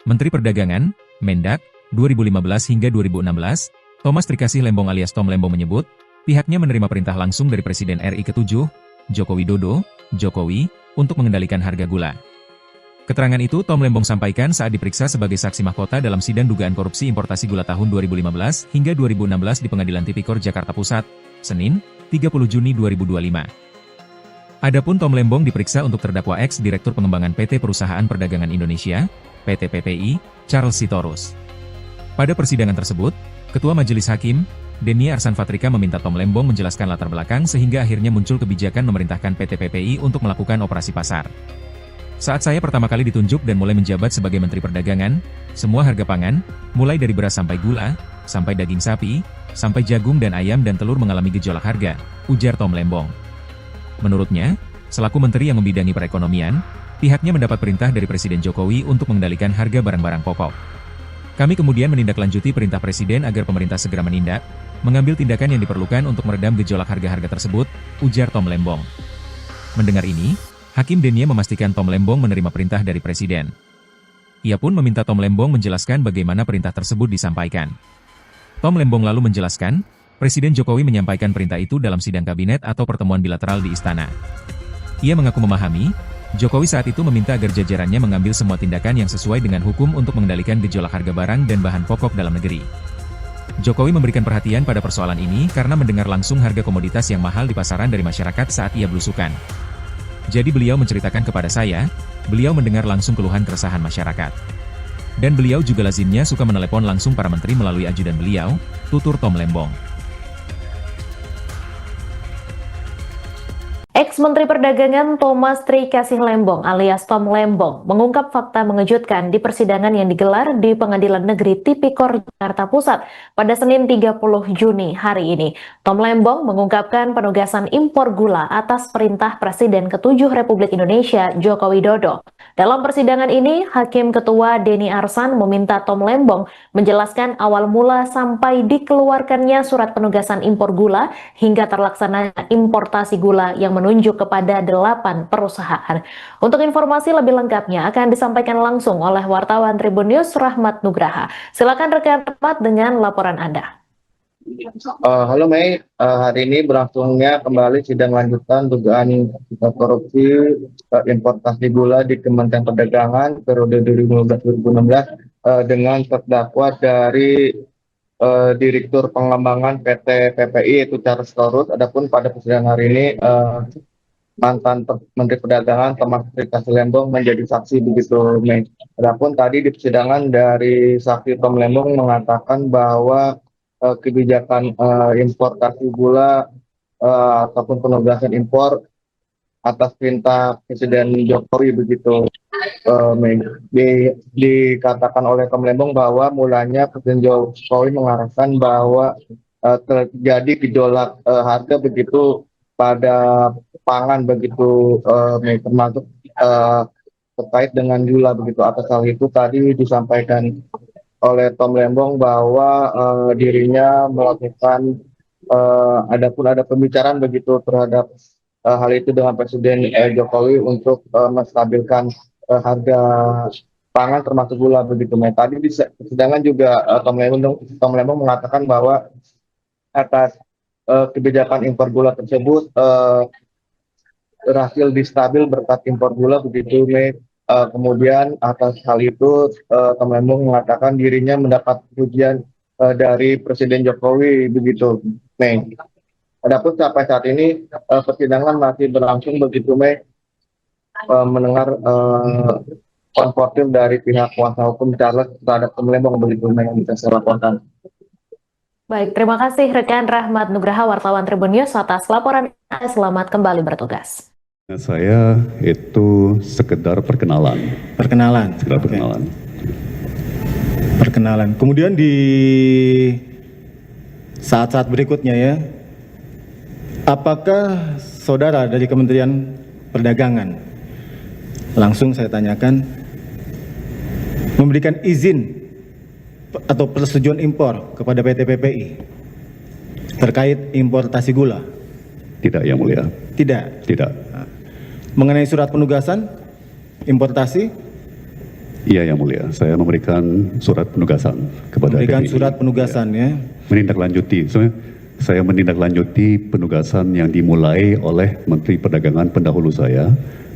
Menteri Perdagangan, Mendak, 2015 hingga 2016, Thomas Trikasih Lembong alias Tom Lembong menyebut, pihaknya menerima perintah langsung dari Presiden RI ke-7, Joko Widodo, Jokowi, untuk mengendalikan harga gula. Keterangan itu Tom Lembong sampaikan saat diperiksa sebagai saksi mahkota dalam sidang dugaan korupsi importasi gula tahun 2015 hingga 2016 di Pengadilan Tipikor Jakarta Pusat, Senin, 30 Juni 2025. Adapun Tom Lembong diperiksa untuk terdakwa ex-Direktur Pengembangan PT Perusahaan Perdagangan Indonesia, PT PPI, Charles Sitorus. Pada persidangan tersebut, Ketua Majelis Hakim, Denny Arsan Fatrika meminta Tom Lembong menjelaskan latar belakang sehingga akhirnya muncul kebijakan memerintahkan PT PPI untuk melakukan operasi pasar. Saat saya pertama kali ditunjuk dan mulai menjabat sebagai Menteri Perdagangan, semua harga pangan, mulai dari beras sampai gula, sampai daging sapi, sampai jagung dan ayam dan telur mengalami gejolak harga, ujar Tom Lembong. Menurutnya, selaku menteri yang membidangi perekonomian, pihaknya mendapat perintah dari Presiden Jokowi untuk mengendalikan harga barang-barang pokok. Kami kemudian menindaklanjuti perintah Presiden agar pemerintah segera menindak, mengambil tindakan yang diperlukan untuk meredam gejolak harga-harga tersebut, ujar Tom Lembong. Mendengar ini, Hakim Denny memastikan Tom Lembong menerima perintah dari Presiden. Ia pun meminta Tom Lembong menjelaskan bagaimana perintah tersebut disampaikan. Tom Lembong lalu menjelaskan, Presiden Jokowi menyampaikan perintah itu dalam sidang kabinet atau pertemuan bilateral di Istana. Ia mengaku memahami, Jokowi saat itu meminta agar jajarannya mengambil semua tindakan yang sesuai dengan hukum untuk mengendalikan gejolak harga barang dan bahan pokok dalam negeri. Jokowi memberikan perhatian pada persoalan ini karena mendengar langsung harga komoditas yang mahal di pasaran dari masyarakat saat ia belusukan. Jadi beliau menceritakan kepada saya, beliau mendengar langsung keluhan keresahan masyarakat. Dan beliau juga lazimnya suka menelepon langsung para menteri melalui ajudan beliau, tutur Tom Lembong. Ex-Menteri Perdagangan Thomas Trikasih Lembong alias Tom Lembong mengungkap fakta mengejutkan di persidangan yang digelar di Pengadilan Negeri Tipikor Jakarta Pusat pada Senin 30 Juni hari ini. Tom Lembong mengungkapkan penugasan impor gula atas perintah Presiden ke-7 Republik Indonesia Joko Widodo. Dalam persidangan ini, Hakim Ketua Denny Arsan meminta Tom Lembong menjelaskan awal mula sampai dikeluarkannya surat penugasan impor gula hingga terlaksananya importasi gula yang menunjuk kepada 8 perusahaan. Untuk informasi lebih lengkapnya akan disampaikan langsung oleh wartawan Tribun News Rahmat Nugraha. Silakan rekan Rahmat dengan laporan Anda. Halo Mei, hari ini berlangsungnya kembali sidang lanjutan dugaan korupsi importasi gula di Kementerian Perdagangan periode 2015-2016 dengan terdakwa dari Direktur Pengembangan PT PPI yaitu Charles Sitorus. Adapun pada persidangan hari ini mantan Menteri Perdagangan Thomas Trikasih Lembong menjadi saksi begitu Mei. Adapun tadi di persidangan dari saksi Tom Lembong mengatakan bahwa kebijakan importasi gula ataupun penugasan impor atas perintah Presiden Jokowi begitu. Dikatakan oleh Tom Lembong bahwa mulanya Presiden Jokowi mengarahkan bahwa terjadi gejolak harga begitu pada pangan begitu, termasuk terkait dengan gula begitu. Atas hal itu tadi disampaikan oleh Tom Lembong bahwa dirinya melakukan ada pembicaraan begitu terhadap hal itu dengan Presiden Jokowi untuk menstabilkan harga pangan termasuk gula begitu. Nah, tadi di persidangan juga Tom Lembong mengatakan bahwa atas kebijakan impor gula tersebut berhasil distabil berkat impor gula begitu. Kemudian atas hal itu Tom Lembong mengatakan dirinya mendapat pujian dari Presiden Jokowi begitu. Adapun sampai saat ini persidangan masih berlangsung begitu mendengar konfrontir dari pihak kuasa hukum Charles terhadap Tom Lembong begitu yang bisa saya laporkan. Baik, terima kasih rekan Rahmat Nugraha wartawan Tribun News atas laporan Anda. Selamat kembali bertugas. Saya itu sekedar perkenalan. Sekedar perkenalan. Perkenalan. Kemudian di saat-saat berikutnya ya, apakah saudara dari Kementerian Perdagangan, langsung saya tanyakan, memberikan izin atau persetujuan impor kepada PT PPI terkait importasi gula? Tidak, Yang Mulia. Tidak. Tidak. Mengenai surat penugasan importasi? Iya yang mulia, saya memberikan surat penugasan kepada Memberikan PPI. surat penugasan ya. Menindaklanjuti, saya menindaklanjuti penugasan yang dimulai oleh Menteri Perdagangan pendahulu saya,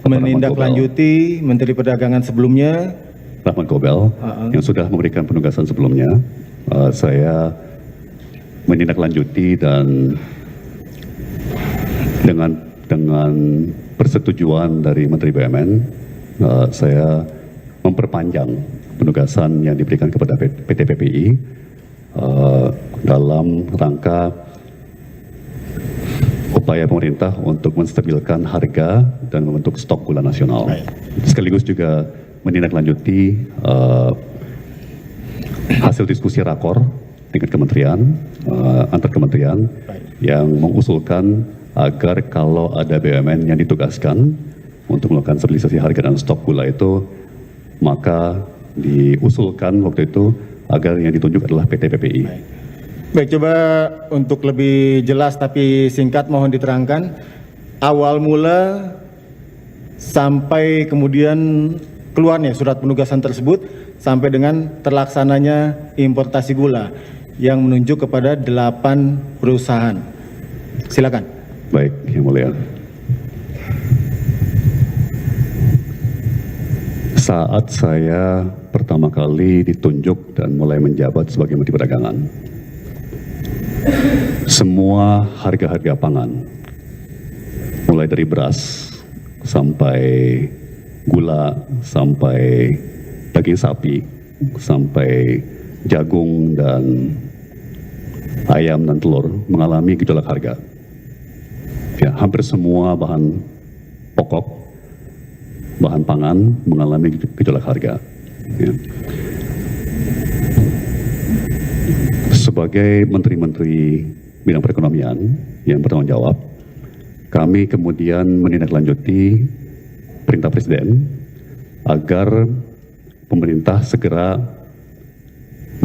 Menindaklanjuti Menteri Perdagangan sebelumnya, Rahmat Gobel, yang sudah memberikan penugasan sebelumnya. Saya menindaklanjuti dan dengan persetujuan dari Menteri BUMN, saya memperpanjang penugasan yang diberikan kepada PT PPI dalam rangka upaya pemerintah untuk menstabilkan harga dan membentuk stok gula nasional. Sekaligus juga menindaklanjuti hasil diskusi rakor tingkat kementerian, antar kementerian yang mengusulkan agar kalau ada BUMN yang ditugaskan untuk melakukan stabilisasi harga dan stok gula itu, maka diusulkan waktu itu agar yang ditunjuk adalah PT PPI. Baik, coba untuk lebih jelas tapi singkat mohon diterangkan awal mula sampai kemudian keluarnya surat penugasan tersebut sampai dengan terlaksananya importasi gula yang menunjuk kepada 8 perusahaan. Silakan. Baik, Yang Mulia. Saat saya pertama kali ditunjuk dan mulai menjabat sebagai Menteri Perdagangan, semua harga-harga pangan, mulai dari beras sampai gula, sampai daging sapi, sampai jagung dan ayam dan telur mengalami gejolak harga. Ya, hampir semua bahan pokok, bahan pangan mengalami gejolak harga. Ya. Sebagai menteri-menteri bidang perekonomian yang bertanggung jawab, kami kemudian menindaklanjuti perintah Presiden agar pemerintah segera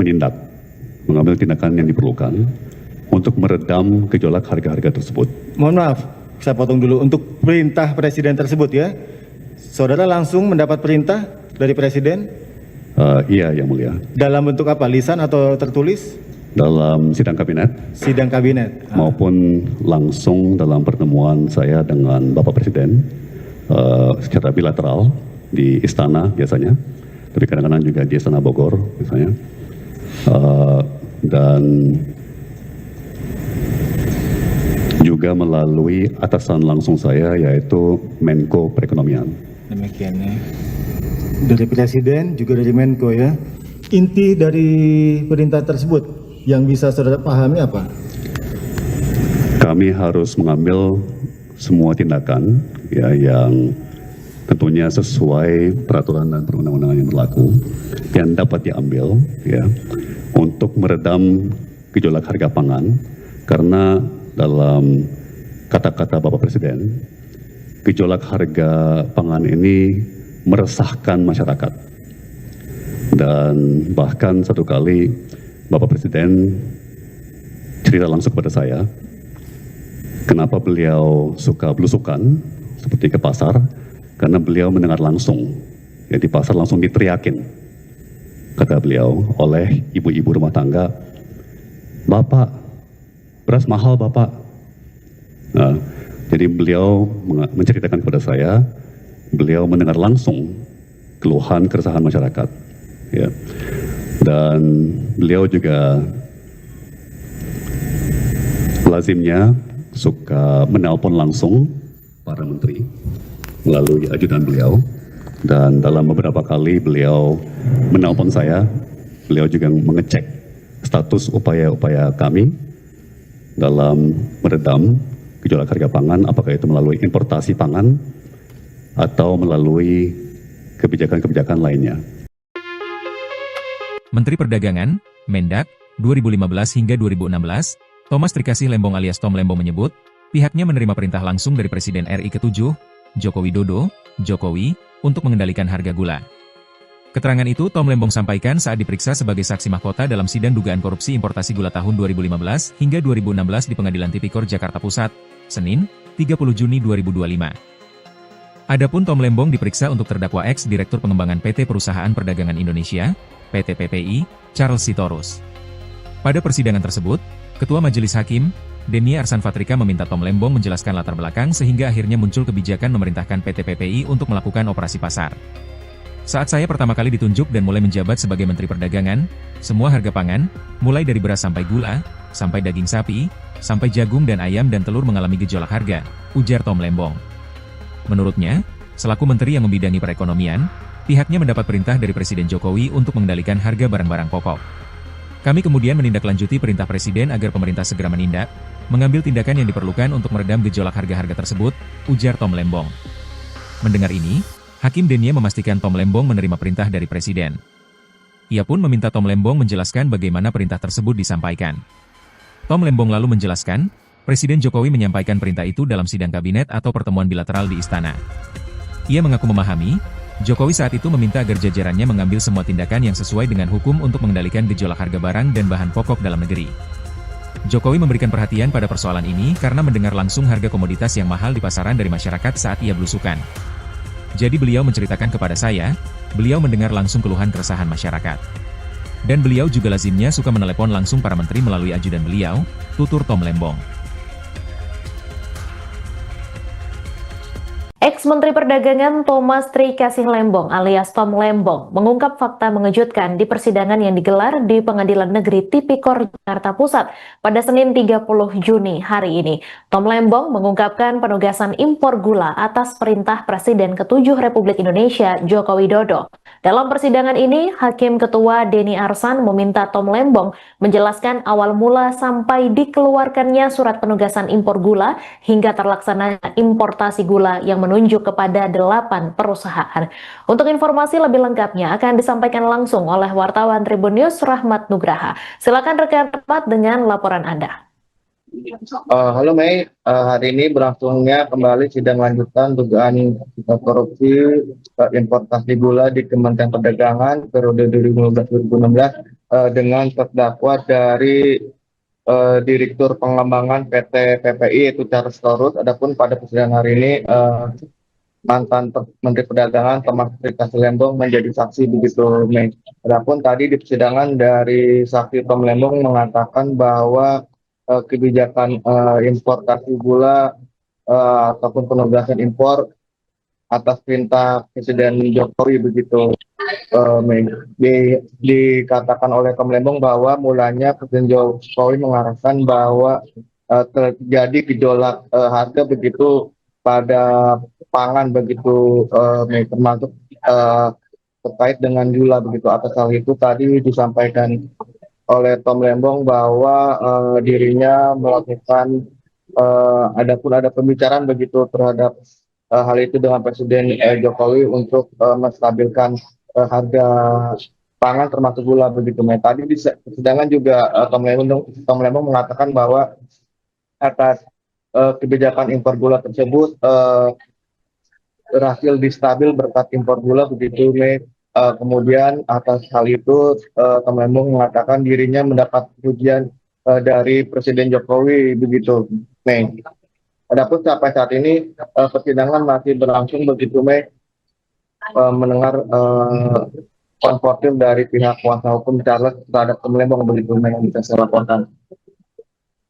menindak, mengambil tindakan yang diperlukan untuk meredam gejolak harga-harga tersebut. Mohon maaf, saya potong dulu. Untuk perintah Presiden tersebut ya, saudara langsung mendapat perintah dari Presiden? Iya, Yang Mulia. Dalam bentuk apa? Lisan atau tertulis? Dalam sidang kabinet. Sidang kabinet. Maupun langsung dalam pertemuan saya dengan Bapak Presiden secara bilateral di istana biasanya, tapi kadang-kadang juga di Istana Bogor misalnya, dan juga melalui atasan langsung saya yaitu Menko Perekonomian. Demikian ya. Dari Presiden juga dari Menko ya. Inti dari perintah tersebut yang bisa saudara pahami apa? Kami harus mengambil semua tindakan ya yang tentunya sesuai peraturan dan perundang-undangan yang berlaku yang dapat diambil ya untuk meredam gejolak harga pangan, karena dalam kata-kata Bapak Presiden, gejolak harga pangan ini meresahkan masyarakat. Dan bahkan satu kali Bapak Presiden cerita langsung kepada saya, kenapa beliau suka belusukan seperti ke pasar, karena beliau mendengar langsung, ya di pasar langsung diteriakin, kata beliau oleh ibu-ibu rumah tangga, "Bapak, beras mahal Bapak." Nah, jadi beliau menceritakan kepada saya, beliau mendengar langsung keluhan keresahan masyarakat, ya. Dan beliau juga lazimnya suka menelpon langsung para menteri melalui ajudan beliau, dan dalam beberapa kali beliau menelpon saya, beliau juga mengecek status upaya-upaya kami dalam meredam gejolak harga pangan, apakah itu melalui importasi pangan atau melalui kebijakan-kebijakan lainnya. Menteri Perdagangan, Mendak, 2015 hingga 2016, Thomas Trikasih Lembong alias Tom Lembong menyebut, pihaknya menerima perintah langsung dari Presiden RI ke-7, Joko Widodo, Jokowi, untuk mengendalikan harga gula. Keterangan itu Tom Lembong sampaikan saat diperiksa sebagai saksi mahkota dalam sidang dugaan korupsi importasi gula tahun 2015 hingga 2016 di Pengadilan Tipikor Jakarta Pusat, Senin, 30 Juni 2025. Adapun Tom Lembong diperiksa untuk terdakwa ex-Direktur Pengembangan PT Perusahaan Perdagangan Indonesia, PT PPI, Charles Sitorus. Pada persidangan tersebut, Ketua Majelis Hakim, Denia Arsan Fatrika meminta Tom Lembong menjelaskan latar belakang sehingga akhirnya muncul kebijakan memerintahkan PT PPI untuk melakukan operasi pasar. Saat saya pertama kali ditunjuk dan mulai menjabat sebagai Menteri Perdagangan, semua harga pangan, mulai dari beras sampai gula, sampai daging sapi, sampai jagung dan ayam dan telur mengalami gejolak harga, ujar Tom Lembong. Menurutnya, selaku menteri yang membidangi perekonomian, pihaknya mendapat perintah dari Presiden Jokowi untuk mengendalikan harga barang-barang pokok. Kami kemudian menindaklanjuti perintah Presiden agar pemerintah segera menindak, mengambil tindakan yang diperlukan untuk meredam gejolak harga-harga tersebut, ujar Tom Lembong. Mendengar ini, Hakim Denia memastikan Tom Lembong menerima perintah dari Presiden. Ia pun meminta Tom Lembong menjelaskan bagaimana perintah tersebut disampaikan. Tom Lembong lalu menjelaskan, Presiden Jokowi menyampaikan perintah itu dalam sidang kabinet atau pertemuan bilateral di istana. Ia mengaku memahami, Jokowi saat itu meminta agar jajarannya mengambil semua tindakan yang sesuai dengan hukum untuk mengendalikan gejolak harga barang dan bahan pokok dalam negeri. Jokowi memberikan perhatian pada persoalan ini karena mendengar langsung harga komoditas yang mahal di pasaran dari masyarakat saat ia belusukan. Jadi beliau menceritakan kepada saya, beliau mendengar langsung keluhan keresahan masyarakat. Dan beliau juga lazimnya suka menelepon langsung para menteri melalui ajudan beliau, tutur Tom Lembong. Ex-Menteri Perdagangan Thomas Trikasih Lembong alias Tom Lembong mengungkap fakta mengejutkan di persidangan yang digelar di Pengadilan Negeri Tipikor Jakarta Pusat pada Senin 30 Juni hari ini. Tom Lembong mengungkapkan penugasan impor gula atas perintah Presiden ke-7 Republik Indonesia Joko Widodo. Dalam persidangan ini, Hakim Ketua Deni Arsan meminta Tom Lembong menjelaskan awal mula sampai dikeluarkannya surat penugasan impor gula hingga terlaksana importasi gula yang menunjuk kepada 8 perusahaan. Untuk informasi lebih lengkapnya akan disampaikan langsung oleh wartawan Tribun News Rahmat Nugraha. Silakan rekan Rahmat dengan laporan Anda. Halo Mei, hari ini berlangsungnya kembali sidang lanjutan dugaan korupsi importasi gula di Kementerian Perdagangan periode 2015-2016 dengan terdakwa dari Direktur Pengembangan PT PPI yaitu Charles Sitorus. Adapun pada persidangan hari ini mantan Menteri Perdagangan Thomas Trikasih Lembong menjadi saksi begitu Mei. Adapun tadi di persidangan dari saksi Tom Lembong mengatakan bahwa kebijakan importasi gula ataupun penugasan impor atas perintah Presiden Jokowi begitu. Dikatakan oleh Tom Lembong bahwa mulanya Presiden Jokowi mengarahkan bahwa terjadi gejolak harga begitu pada pangan begitu, termasuk terkait dengan gula begitu. Atas hal itu tadi disampaikan oleh Tom Lembong bahwa dirinya melakukan adapun ada pembicaraan begitu terhadap hal itu dengan Presiden Jokowi untuk menstabilkan harga pangan termasuk gula begitu. Tadi di persidangan juga Tom Lembong mengatakan bahwa atas kebijakan impor gula tersebut berhasil distabil berkat impor gula begitu Mei. Kemudian atas hal itu Tom Lembong mengatakan dirinya mendapat pujian dari Presiden Jokowi begitu Mei. Adapun sampai saat ini persidangan masih berlangsung begitu Mei, mendengar konfrontir dari pihak kuasa hukum Charles terhadap Tom Lembong begitu Mei yang bisa saya laporkan.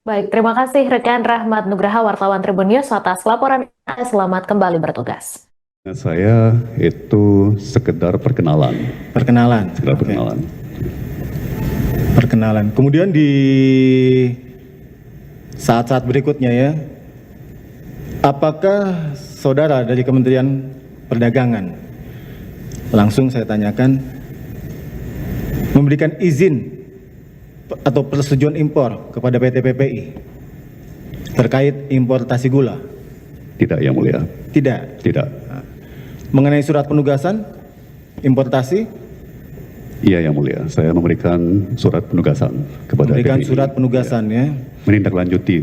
Baik, terima kasih rekan Rahmat Nugraha wartawan Tribun News atas laporan Anda. Selamat kembali bertugas. Saya itu sekedar perkenalan. Sekedar perkenalan. Perkenalan. Kemudian di saat-saat berikutnya ya, apakah saudara dari Kementerian Perdagangan, langsung saya tanyakan, memberikan izin atau persetujuan impor kepada PT PPI terkait importasi gula? Tidak, Yang Mulia. Tidak. Mengenai surat penugasan importasi? Iya, Yang Mulia. Saya memberikan surat penugasan kepada PPI. Surat penugasan ya. Menindaklanjuti.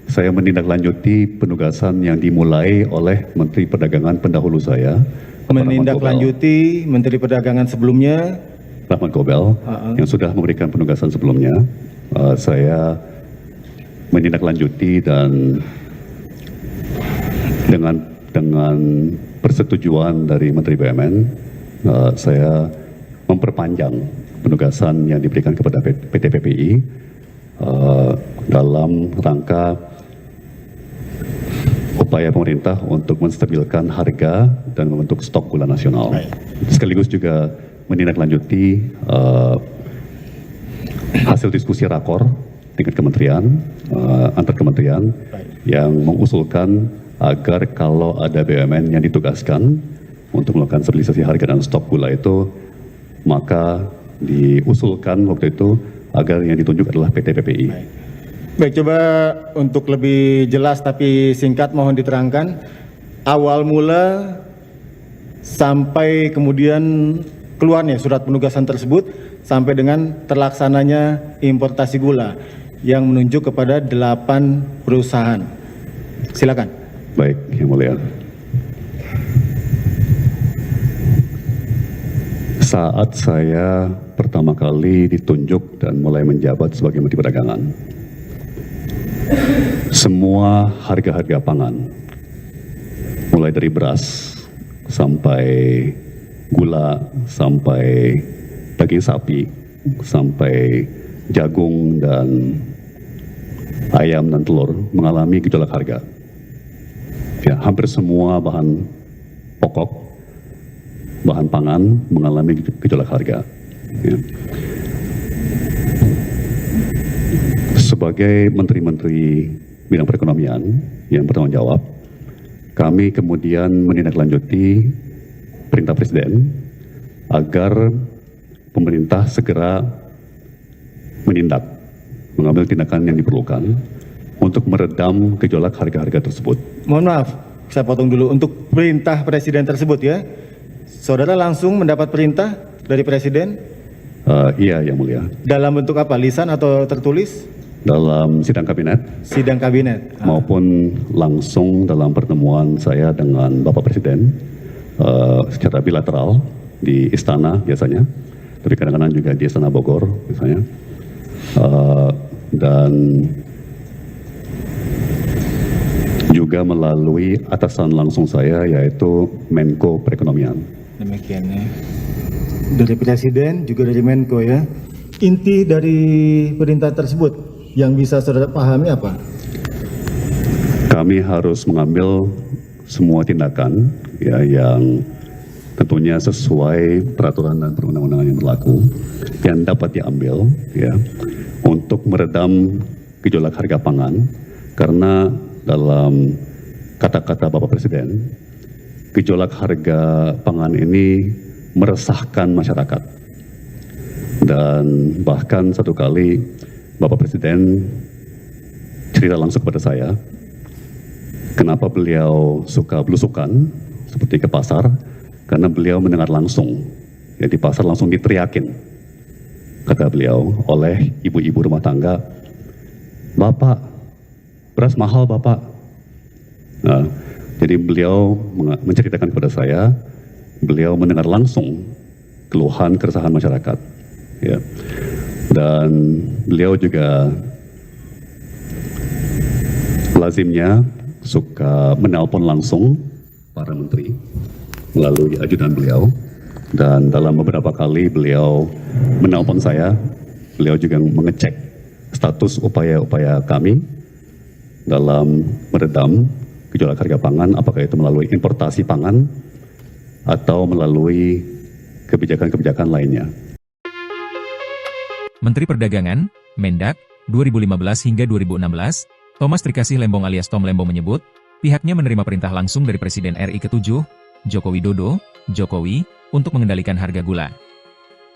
Saya menindaklanjuti penugasan yang dimulai oleh Menteri Perdagangan pendahulu saya. Menindaklanjuti Menteri Perdagangan sebelumnya. Rahmat Gobel, yang sudah memberikan penugasan sebelumnya. Saya menindaklanjuti dan dengan persetujuan dari Menteri BUMN, saya memperpanjang penugasan yang diberikan kepada PT PPI dalam rangka upaya pemerintah untuk menstabilkan harga dan membentuk stok gula nasional. Sekaligus juga menindaklanjuti hasil diskusi rakor tingkat kementerian, antar kementerian yang mengusulkan agar kalau ada BUMN yang ditugaskan untuk melakukan stabilisasi harga dan stok gula itu, maka diusulkan waktu itu agar yang ditunjuk adalah PT PPI. Baik, coba untuk lebih jelas tapi singkat mohon diterangkan awal mula sampai kemudian keluarnya surat penugasan tersebut sampai dengan terlaksananya importasi gula yang menunjuk kepada 8 perusahaan. Silakan. Baik, Yang Mulia. Saat saya pertama kali ditunjuk dan mulai menjabat sebagai Menteri Perdagangan, semua harga-harga pangan, mulai dari beras sampai gula, sampai daging sapi, sampai jagung dan ayam dan telur mengalami gejolak harga. Ya, hampir semua bahan pokok, bahan pangan mengalami gejolak harga. Ya. Sebagai menteri-menteri bidang perekonomian yang bertanggung jawab, kami kemudian menindaklanjuti perintah Presiden agar pemerintah segera menindak, mengambil tindakan yang diperlukan untuk meredam gejolak harga-harga tersebut. Mohon maaf, saya potong dulu. Untuk perintah Presiden tersebut ya, Saudara langsung mendapat perintah dari Presiden? Iya, Yang Mulia. Dalam bentuk apa? Lisan atau tertulis? Dalam sidang kabinet. Sidang kabinet. Maupun langsung dalam pertemuan saya dengan Bapak Presiden secara bilateral di istana biasanya, tapi kadang-kadang juga di Istana Bogor misalnya, dan juga melalui atasan langsung saya yaitu Menko Perekonomian. Demikian ya. Dari Presiden juga dari Menko ya. Inti dari perintah tersebut yang bisa saudara pahami apa? Kami harus mengambil semua tindakan ya yang tentunya sesuai peraturan dan perundang-undangan yang berlaku yang dapat diambil ya untuk meredam gejolak harga pangan, karena dalam kata-kata Bapak Presiden, gejolak harga pangan ini meresahkan masyarakat. Dan bahkan satu kali Bapak Presiden cerita langsung kepada saya, kenapa beliau suka belusukan seperti ke pasar, karena beliau mendengar langsung, ya di pasar langsung diteriakin, kata beliau, oleh ibu-ibu rumah tangga, "Bapak, beras mahal Bapak." Nah, jadi beliau menceritakan kepada saya, beliau mendengar langsung keluhan keresahan masyarakat, ya. Dan beliau juga lazimnya suka menelpon langsung para menteri melalui ajudan beliau, dan dalam beberapa kali beliau menelpon saya, beliau juga mengecek status upaya-upaya kami dalam meredam gejolak harga pangan, apakah itu melalui importasi pangan atau melalui kebijakan-kebijakan lainnya. Menteri Perdagangan, Mendak, 2015 hingga 2016, Thomas Trikasih Lembong alias Tom Lembong menyebut, pihaknya menerima perintah langsung dari Presiden RI ke-7, Joko Widodo, Jokowi, untuk mengendalikan harga gula.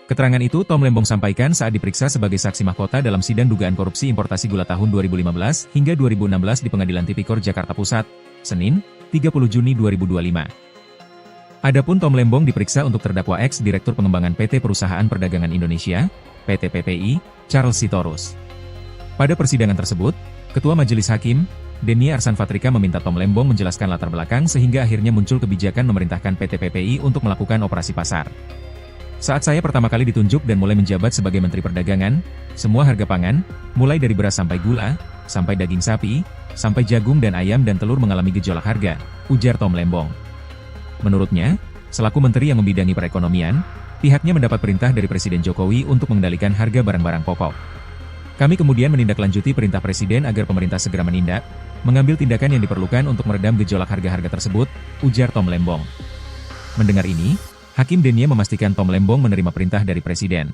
Keterangan itu Tom Lembong sampaikan saat diperiksa sebagai saksi mahkota dalam sidang dugaan korupsi importasi gula tahun 2015 hingga 2016 di Pengadilan Tipikor Jakarta Pusat, Senin, 30 Juni 2025. Adapun Tom Lembong diperiksa untuk terdakwa ex-Direktur Pengembangan PT Perusahaan Perdagangan Indonesia, PT PPI, Charles Sitorus. Pada persidangan tersebut, Ketua Majelis Hakim, Denny Arsan Fatrika meminta Tom Lembong menjelaskan latar belakang sehingga akhirnya muncul kebijakan memerintahkan PT PPI untuk melakukan operasi pasar. Saat saya pertama kali ditunjuk dan mulai menjabat sebagai Menteri Perdagangan, semua harga pangan, mulai dari beras sampai gula, sampai daging sapi, sampai jagung dan ayam dan telur mengalami gejolak harga, ujar Tom Lembong. Menurutnya, selaku menteri yang membidangi perekonomian, pihaknya mendapat perintah dari Presiden Jokowi untuk mengendalikan harga barang-barang pokok. Kami kemudian menindaklanjuti perintah Presiden agar pemerintah segera menindak, mengambil tindakan yang diperlukan untuk meredam gejolak harga-harga tersebut, ujar Tom Lembong. Mendengar ini, Hakim Denia memastikan Tom Lembong menerima perintah dari Presiden.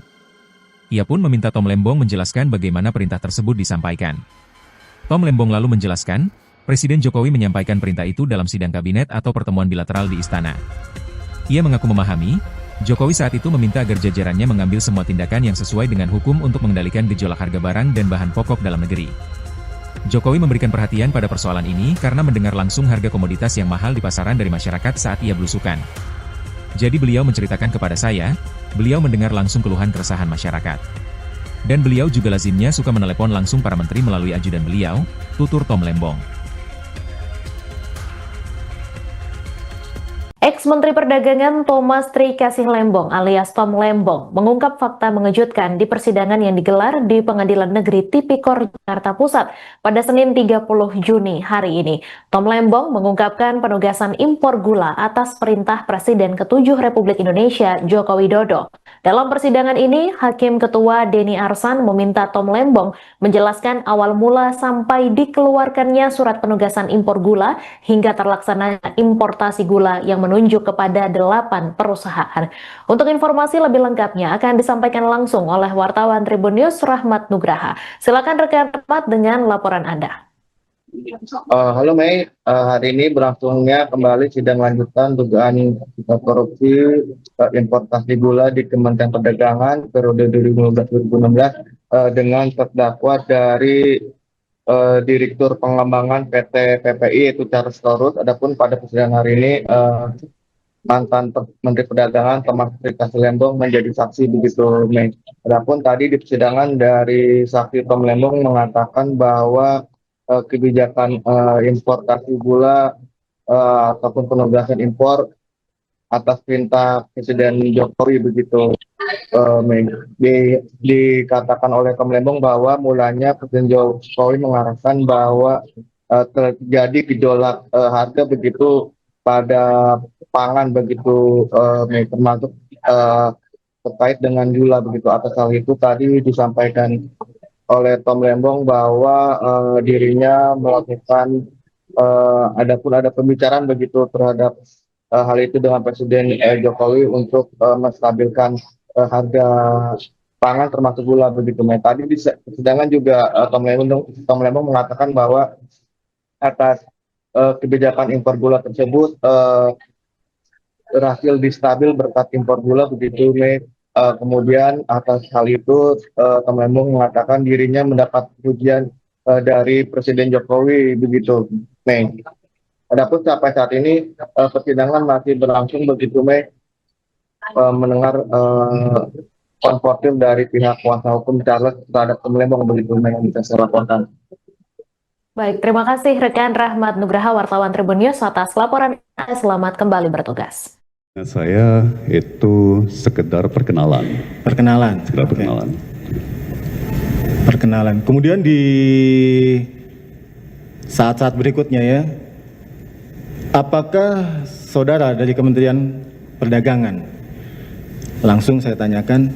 Ia pun meminta Tom Lembong menjelaskan bagaimana perintah tersebut disampaikan. Tom Lembong lalu menjelaskan, Presiden Jokowi menyampaikan perintah itu dalam sidang kabinet atau pertemuan bilateral di istana. Ia mengaku memahami, Jokowi saat itu meminta agar jajarannya mengambil semua tindakan yang sesuai dengan hukum untuk mengendalikan gejolak harga barang dan bahan pokok dalam negeri. Jokowi memberikan perhatian pada persoalan ini karena mendengar langsung harga komoditas yang mahal di pasaran dari masyarakat saat ia belusukan. Jadi beliau menceritakan kepada saya, beliau mendengar langsung keluhan keresahan masyarakat. Dan beliau juga lazimnya suka menelepon langsung para menteri melalui ajudan beliau, tutur Tom Lembong. Ex-Menteri Perdagangan Thomas Trikasih Lembong alias Tom Lembong mengungkap fakta mengejutkan di persidangan yang digelar di Pengadilan Negeri Tipikor Jakarta Pusat pada Senin 30 Juni hari ini. Tom Lembong mengungkapkan penugasan impor gula atas perintah Presiden ke-7 Republik Indonesia Joko Widodo. Dalam persidangan ini, Hakim Ketua Deni Arsan meminta Tom Lembong menjelaskan awal mula sampai dikeluarkannya surat penugasan impor gula hingga terlaksananya importasi gula yang menunjuk kepada 8 perusahaan. Untuk informasi lebih lengkapnya akan disampaikan langsung oleh wartawan Tribun News Rahmat Nugraha. Silakan rekan Rahmat dengan laporan Anda. Halo Mei, hari ini berlangsungnya kembali sidang lanjutan dugaan korupsi importasi gula di Kementerian Perdagangan periode 2015-2016 dengan terdakwa dari Direktur Pengembangan PT PPI yaitu Charles Torus. Adapun pada persidangan hari ini mantan Menteri Perdagangan Thomas Trikasih Lembong menjadi saksi begitu Mei. Adapun tadi di persidangan dari saksi Tom Lembong mengatakan bahwa kebijakan importasi gula ataupun penugasan impor atas perintah Presiden Jokowi begitu. Dikatakan oleh Tom Lembong bahwa mulanya Presiden Jokowi mengarahkan bahwa terjadi gejolak harga begitu pada pangan begitu, termasuk terkait dengan gula begitu. Atas hal itu tadi disampaikan oleh Tom Lembong bahwa dirinya melakukan ada pembicaraan begitu terhadap hal itu dengan Presiden Jokowi untuk menstabilkan harga pangan termasuk gula begitu. Tadi di persidangan juga Tom Lembong mengatakan bahwa atas kebijakan impor gula tersebut berhasil distabil berkat impor gula begitu. Kemudian atas hal itu Tom Lembong mengatakan dirinya mendapat pujian dari Presiden Jokowi begitu. Adapun sampai saat ini persidangan masih berlangsung begitu mendengar konfrontir dari pihak kuasa hukum Charles terhadap Tom Lembong begitu yang bisa saya laporkan. Baik, terima kasih rekan Rahmat Nugraha wartawan Tribun News atas laporan. Selamat kembali bertugas. Saya itu sekedar perkenalan. Sekedar perkenalan. Perkenalan. Kemudian di saat-saat berikutnya ya, apakah saudara dari Kementerian Perdagangan, langsung saya tanyakan,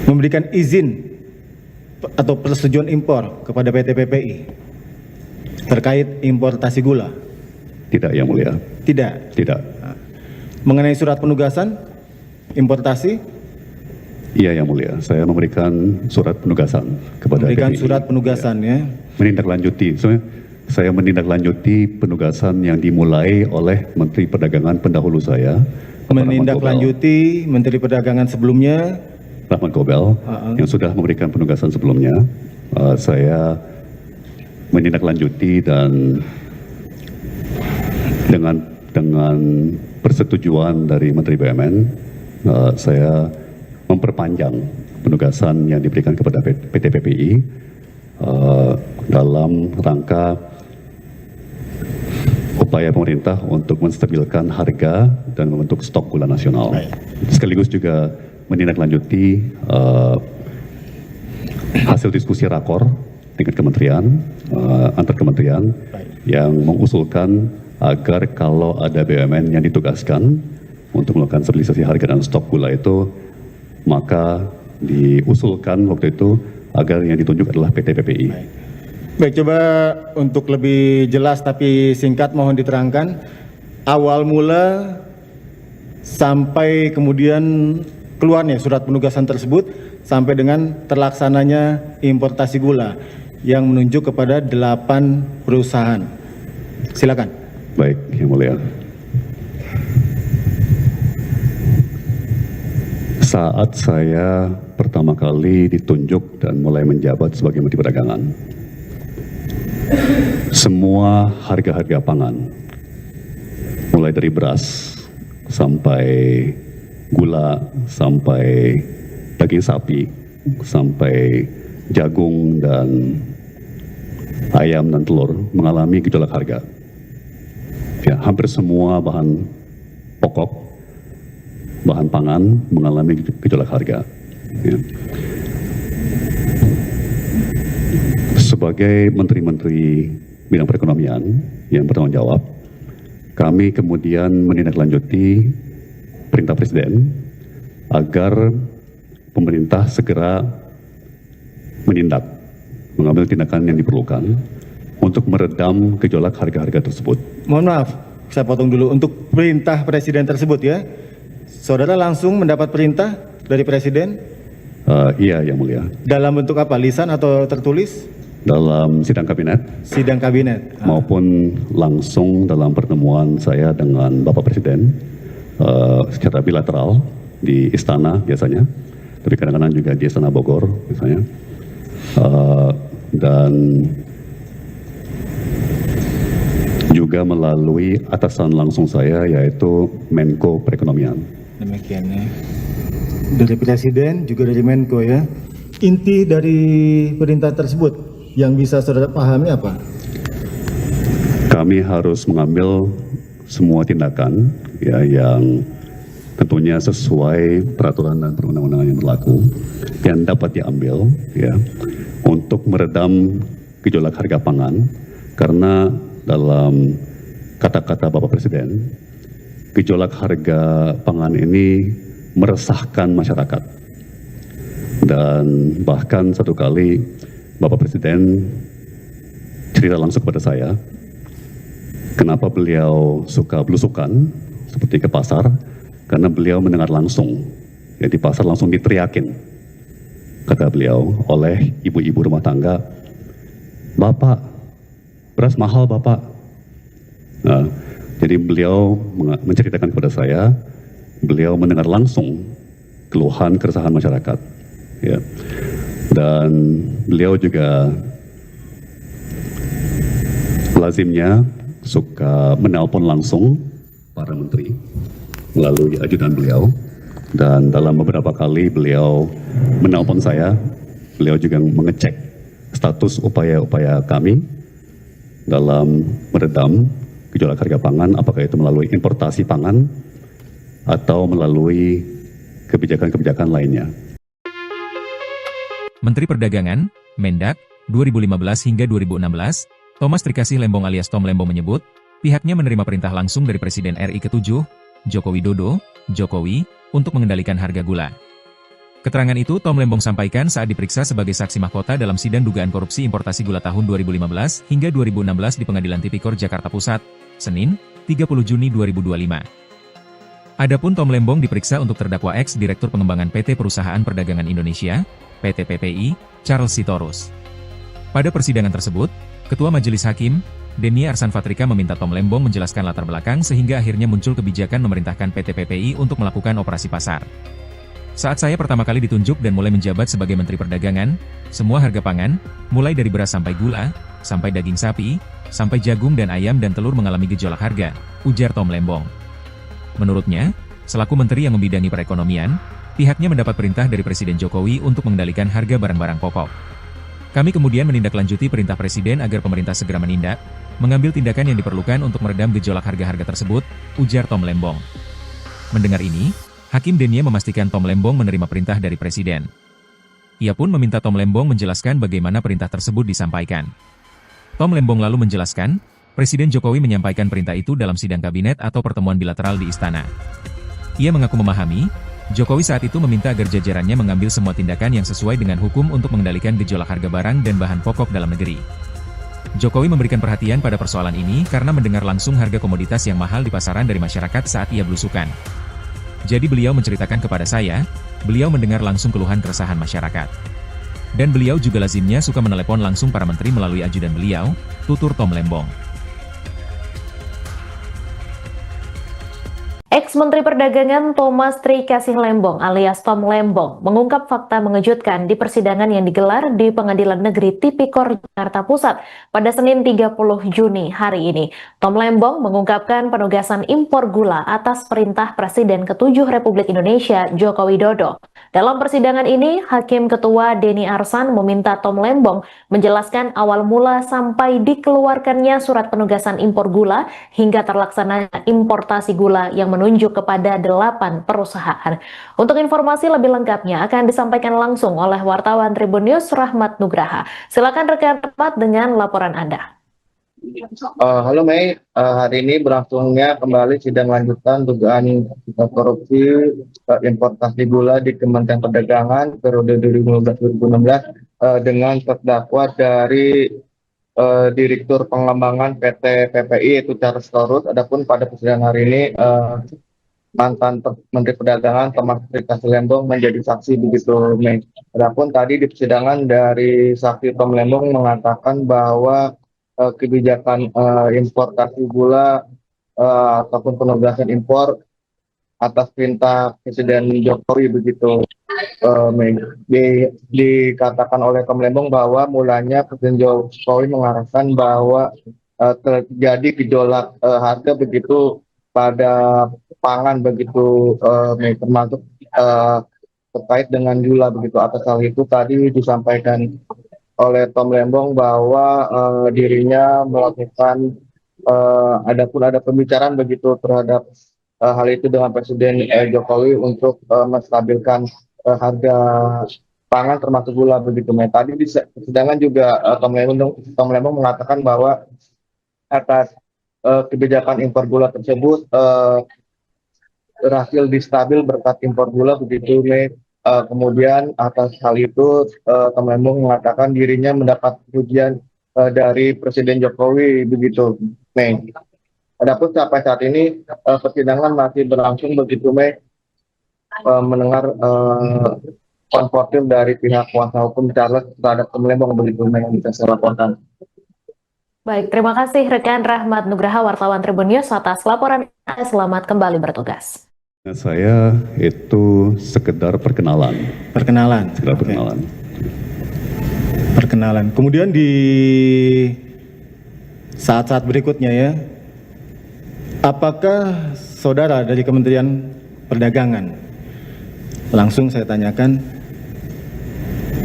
memberikan izin atau persetujuan impor kepada PT PPI terkait importasi gula? Tidak, Yang Mulia. Tidak. Mengenai surat penugasan importasi? Iya, Yang Mulia. Saya memberikan surat penugasan kepada PPI. Surat penugasan ya. Menindaklanjuti. Saya menindaklanjuti penugasan yang dimulai oleh Menteri Perdagangan pendahulu saya. Menindaklanjuti Menteri Perdagangan sebelumnya. Rahmat Gobel yang sudah memberikan penugasan sebelumnya. Saya menindaklanjuti dan dengan persetujuan dari Menteri BUMN, saya memperpanjang penugasan yang diberikan kepada PT PPI dalam rangka upaya pemerintah untuk menstabilkan harga dan membentuk stok gula nasional. Sekaligus juga menindaklanjuti hasil diskusi rakor tingkat kementerian, antar kementerian yang mengusulkan agar kalau ada BUMN yang ditugaskan untuk melakukan stabilisasi harga dan stok gula itu, maka diusulkan waktu itu agar yang ditunjuk adalah PT PPI. Baik, coba untuk lebih jelas tapi singkat mohon diterangkan awal mula sampai kemudian keluarnya surat penugasan tersebut sampai dengan terlaksananya importasi gula yang menunjuk kepada 8 perusahaan. Silakan. Baik, Yang Mulia. Saat saya pertama kali ditunjuk dan mulai menjabat sebagai Menteri Perdagangan, semua harga-harga pangan, mulai dari beras sampai gula, sampai daging sapi, sampai jagung dan ayam dan telur mengalami gejolak harga. Ya, hampir semua bahan pokok, bahan pangan mengalami gejolak harga. Ya. Sebagai menteri-menteri bidang perekonomian yang bertanggung jawab, kami kemudian menindaklanjuti perintah Presiden agar pemerintah segera menindak, mengambil tindakan yang diperlukan untuk meredam gejolak harga-harga tersebut. Mohon maaf, saya potong dulu. Untuk perintah Presiden tersebut ya, saudara langsung mendapat perintah dari Presiden? Iya, Yang Mulia. Dalam bentuk apa? Lisan atau tertulis? Dalam sidang kabinet. Sidang kabinet. Maupun langsung dalam pertemuan saya dengan Bapak Presiden secara bilateral di istana biasanya, tapi kadang-kadang juga di Istana Bogor misalnya, dan juga melalui atasan langsung saya yaitu Menko Perekonomian. Demikian ya. Dari Presiden juga dari Menko ya. Inti dari perintah tersebut yang bisa saudara pahami apa? Kami harus mengambil semua tindakan ya yang tentunya sesuai peraturan dan perundang-undangan yang berlaku yang dapat diambil ya untuk meredam gejolak harga pangan, karena dalam kata-kata Bapak Presiden, gejolak harga pangan ini meresahkan masyarakat. Dan bahkan satu kali Bapak Presiden cerita langsung kepada saya, kenapa beliau suka belusukan seperti ke pasar, karena beliau mendengar langsung, ya di pasar langsung diteriakin, kata beliau oleh ibu-ibu rumah tangga, "Bapak, beras mahal Bapak." Nah, jadi beliau menceritakan kepada saya, beliau mendengar langsung keluhan keresahan masyarakat, ya. Dan beliau juga lazimnya suka menelpon langsung para menteri melalui ajudan beliau, dan dalam beberapa kali beliau menelpon saya, beliau juga mengecek status upaya-upaya kami dalam meredam gejolak harga pangan, apakah itu melalui importasi pangan atau melalui kebijakan-kebijakan lainnya. Menteri Perdagangan, Mendak, 2015 hingga 2016, Thomas Trikasih Lembong alias Tom Lembong menyebut, pihaknya menerima perintah langsung dari Presiden RI ke-7, Joko Widodo, Jokowi, untuk mengendalikan harga gula. Keterangan itu Tom Lembong sampaikan saat diperiksa sebagai saksi mahkota dalam sidang dugaan korupsi importasi gula tahun 2015 hingga 2016 di Pengadilan Tipikor Jakarta Pusat, Senin, 30 Juni 2025. Adapun Tom Lembong diperiksa untuk terdakwa ex-Direktur Pengembangan PT Perusahaan Perdagangan Indonesia, PT PPI, Charles Sitorus. Pada persidangan tersebut, Ketua Majelis Hakim, Denny Arsan Fatrika meminta Tom Lembong menjelaskan latar belakang sehingga akhirnya muncul kebijakan memerintahkan PT PPI untuk melakukan operasi pasar. Saat saya pertama kali ditunjuk dan mulai menjabat sebagai Menteri Perdagangan, semua harga pangan, mulai dari beras sampai gula, sampai daging sapi, sampai jagung dan ayam dan telur mengalami gejolak harga, ujar Tom Lembong. Menurutnya, selaku Menteri yang membidangi perekonomian, pihaknya mendapat perintah dari Presiden Jokowi untuk mengendalikan harga barang-barang pokok. Kami kemudian menindaklanjuti perintah Presiden agar pemerintah segera menindak, mengambil tindakan yang diperlukan untuk meredam gejolak harga-harga tersebut, ujar Tom Lembong. Mendengar ini, Hakim Denny memastikan Tom Lembong menerima perintah dari Presiden. Ia pun meminta Tom Lembong menjelaskan bagaimana perintah tersebut disampaikan. Tom Lembong lalu menjelaskan, Presiden Jokowi menyampaikan perintah itu dalam sidang kabinet atau pertemuan bilateral di istana. Ia mengaku memahami, Jokowi saat itu meminta agar jajarannya mengambil semua tindakan yang sesuai dengan hukum untuk mengendalikan gejolak harga barang dan bahan pokok dalam negeri. Jokowi memberikan perhatian pada persoalan ini karena mendengar langsung harga komoditas yang mahal di pasaran dari masyarakat saat ia belusukan. Jadi beliau menceritakan kepada saya, beliau mendengar langsung keluhan keresahan masyarakat. Dan beliau juga lazimnya suka menelepon langsung para menteri melalui ajudan beliau, tutur Tom Lembong. Ex-Menteri Perdagangan Thomas Trikasih Lembong alias Tom Lembong mengungkap fakta mengejutkan di persidangan yang digelar di Pengadilan Negeri Tipikor Jakarta Pusat pada Senin 30 Juni hari ini. Tom Lembong mengungkapkan penugasan impor gula atas perintah Presiden ke-7 Republik Indonesia Joko Widodo. Dalam persidangan ini, Hakim Ketua Denny Arsan meminta Tom Lembong menjelaskan awal mula sampai dikeluarkannya surat penugasan impor gula hingga terlaksananya importasi gula yang menunjuk kepada 8 perusahaan. Untuk informasi lebih lengkapnya akan disampaikan langsung oleh wartawan Tribun News Rahmat Nugraha. Silakan rekan Rahmat dengan laporan Anda. Halo Mei, hari ini berlangsungnya kembali sidang lanjutan dugaan korupsi importasi gula di Kementerian Perdagangan periode 2015-2016 dengan terdakwa dari Direktur Pengembangan PT PPI yaitu Charles Torus. Adapun pada persidangan hari ini mantan Menteri Perdagangan Thomas Trikasih Lembong menjadi saksi begitu Mei. Adapun tadi di persidangan dari saksi Tom Lembong mengatakan bahwa kebijakan importasi gula ataupun penugasan impor atas perintah Presiden Jokowi begitu. Dikatakan oleh Tom Lembong bahwa mulanya Presiden Jokowi mengarahkan bahwa terjadi gejolak harga begitu pada pangan begitu, termasuk terkait dengan gula begitu. Atas hal itu tadi disampaikan oleh Tom Lembong bahwa dirinya melakukan adapun ada pembicaraan begitu terhadap hal itu dengan Presiden Jokowi untuk menstabilkan harga pangan termasuk gula begitu. Tadi di persidangan juga Tom Lembong mengatakan bahwa atas kebijakan impor gula tersebut berhasil distabil berkat impor gula begitu. Kemudian atas hal itu Tom Lembong mengatakan dirinya mendapat pujian dari Presiden Jokowi begitu. Adapun sampai saat ini persidangan masih berlangsung begitu mendengar konfrontir dari pihak kuasa hukum Charles terhadap Tom Lembong begitu yang bisa saya laporkan. Baik, terima kasih rekan Rahmat Nugraha wartawan Tribun News atas laporan Anda. Selamat kembali bertugas. Saya itu sekedar perkenalan. Sekedar perkenalan. Perkenalan. Kemudian di saat-saat berikutnya ya, apakah saudara dari Kementerian Perdagangan, langsung saya tanyakan,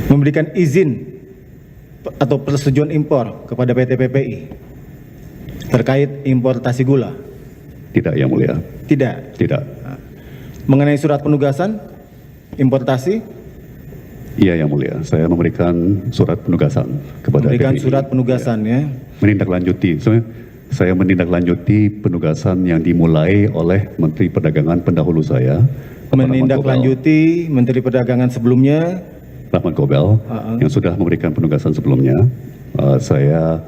memberikan izin atau persetujuan impor kepada PT PPI terkait importasi gula? Tidak, Yang Mulia. Tidak. Mengenai surat penugasan importasi? Iya, Yang Mulia. Saya memberikan surat penugasan kepada Memberikan PPI. surat penugasan ya. Menindaklanjuti. Saya menindaklanjuti penugasan yang dimulai oleh Menteri Perdagangan pendahulu saya. Menindaklanjuti Menteri Perdagangan sebelumnya. Rahmat Gobel yang sudah memberikan penugasan sebelumnya. Saya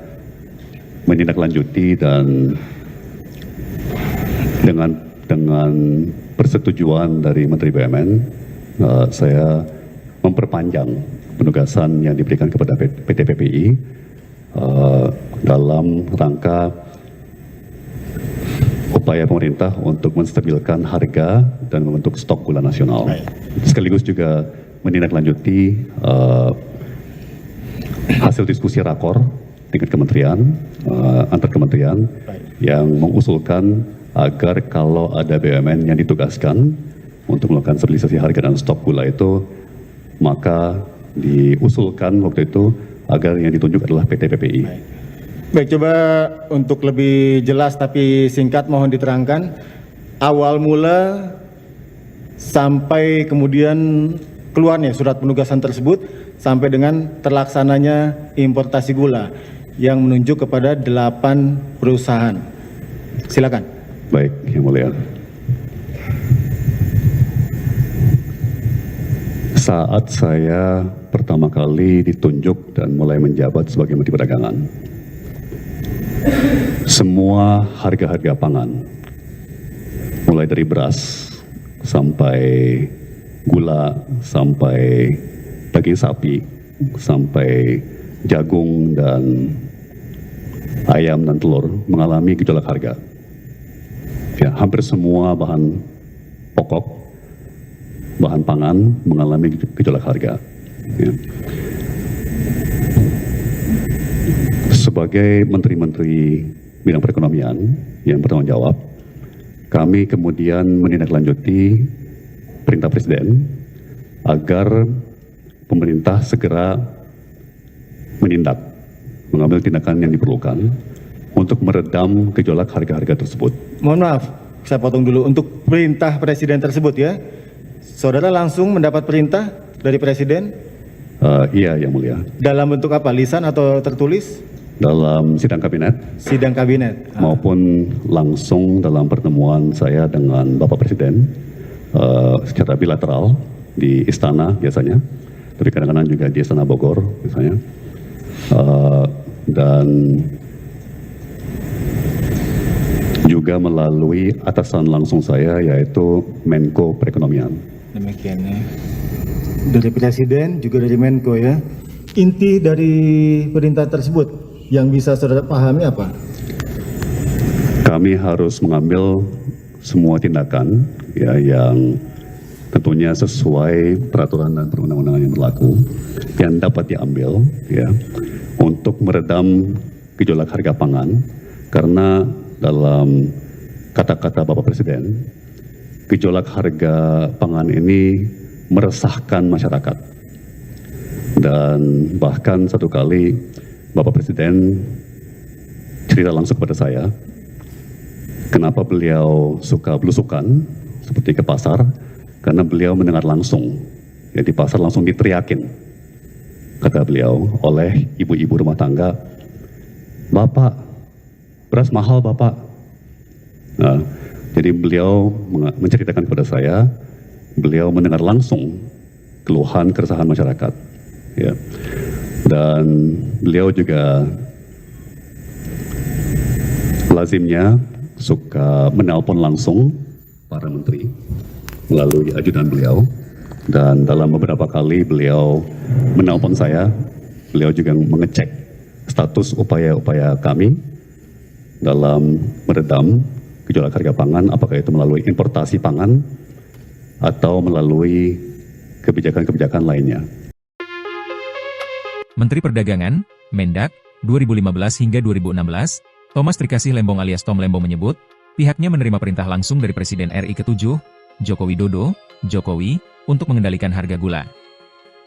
menindaklanjuti dan dengan persetujuan dari Menteri BUMN, saya memperpanjang penugasan yang diberikan kepada PT PPI dalam rangka upaya pemerintah untuk menstabilkan harga dan membentuk stok gula nasional. Sekaligus juga menindaklanjuti hasil diskusi rakor tingkat kementerian, antar kementerian yang mengusulkan agar kalau ada BUMN yang ditugaskan untuk melakukan stabilisasi harga dan stok gula itu, maka diusulkan waktu itu agar yang ditunjuk adalah PT PPI. Baik, coba untuk lebih jelas tapi singkat mohon diterangkan awal mula sampai kemudian keluarnya surat penugasan tersebut sampai dengan terlaksananya importasi gula. yang menunjuk kepada 8 perusahaan. Silakan. Baik, Yang Mulia. Saat saya pertama kali ditunjuk dan mulai menjabat sebagai Menteri Perdagangan, semua harga-harga pangan, mulai dari beras sampai gula, sampai daging sapi, sampai jagung dan ayam dan telur mengalami gejolak harga. Ya, hampir semua bahan pokok, bahan pangan mengalami gejolak harga. Ya. Sebagai menteri-menteri bidang perekonomian yang bertanggung jawab, kami kemudian menindaklanjuti perintah Presiden agar pemerintah segera menindak, mengambil tindakan yang diperlukan untuk meredam gejolak harga-harga tersebut. Mohon maaf, saya potong dulu. Untuk perintah Presiden tersebut ya, Saudara langsung mendapat perintah dari Presiden? Iya, Yang Mulia. Dalam bentuk apa? Lisan atau tertulis? Dalam sidang kabinet. Sidang kabinet. Maupun langsung dalam pertemuan saya dengan Bapak Presiden secara bilateral di Istana biasanya, tapi kadang-kadang juga di Istana Bogor misalnya, dan juga melalui atasan langsung saya yaitu Menko Perekonomian. Demikian ya. Dari Presiden juga dari Menko ya. Inti dari perintah tersebut yang bisa saudara pahami apa? Kami harus mengambil semua tindakan ya yang tentunya sesuai peraturan dan perundang-undangan yang berlaku yang dapat diambil ya untuk meredam gejolak harga pangan, karena dalam kata-kata Bapak Presiden, gejolak harga pangan ini meresahkan masyarakat. Dan bahkan satu kali Bapak Presiden cerita langsung kepada saya, kenapa beliau suka belusukan seperti ke pasar, karena beliau mendengar langsung, ya di pasar langsung diteriakin, kata beliau, oleh ibu-ibu rumah tangga, "Bapak, beras mahal Bapak." Nah, jadi beliau menceritakan kepada saya, beliau mendengar langsung keluhan keresahan masyarakat, ya. Dan beliau juga lazimnya suka menelpon langsung para menteri melalui ajudan beliau, dan dalam beberapa kali beliau menelpon saya, beliau juga mengecek status upaya-upaya kami dalam meredam gejolak harga pangan, apakah itu melalui importasi pangan atau melalui kebijakan-kebijakan lainnya. Menteri Perdagangan, Mendak, 2015 hingga 2016, Thomas Trikasih Lembong alias Tom Lembong menyebut, pihaknya menerima perintah langsung dari Presiden RI ke-7, Joko Widodo, Jokowi, untuk mengendalikan harga gula.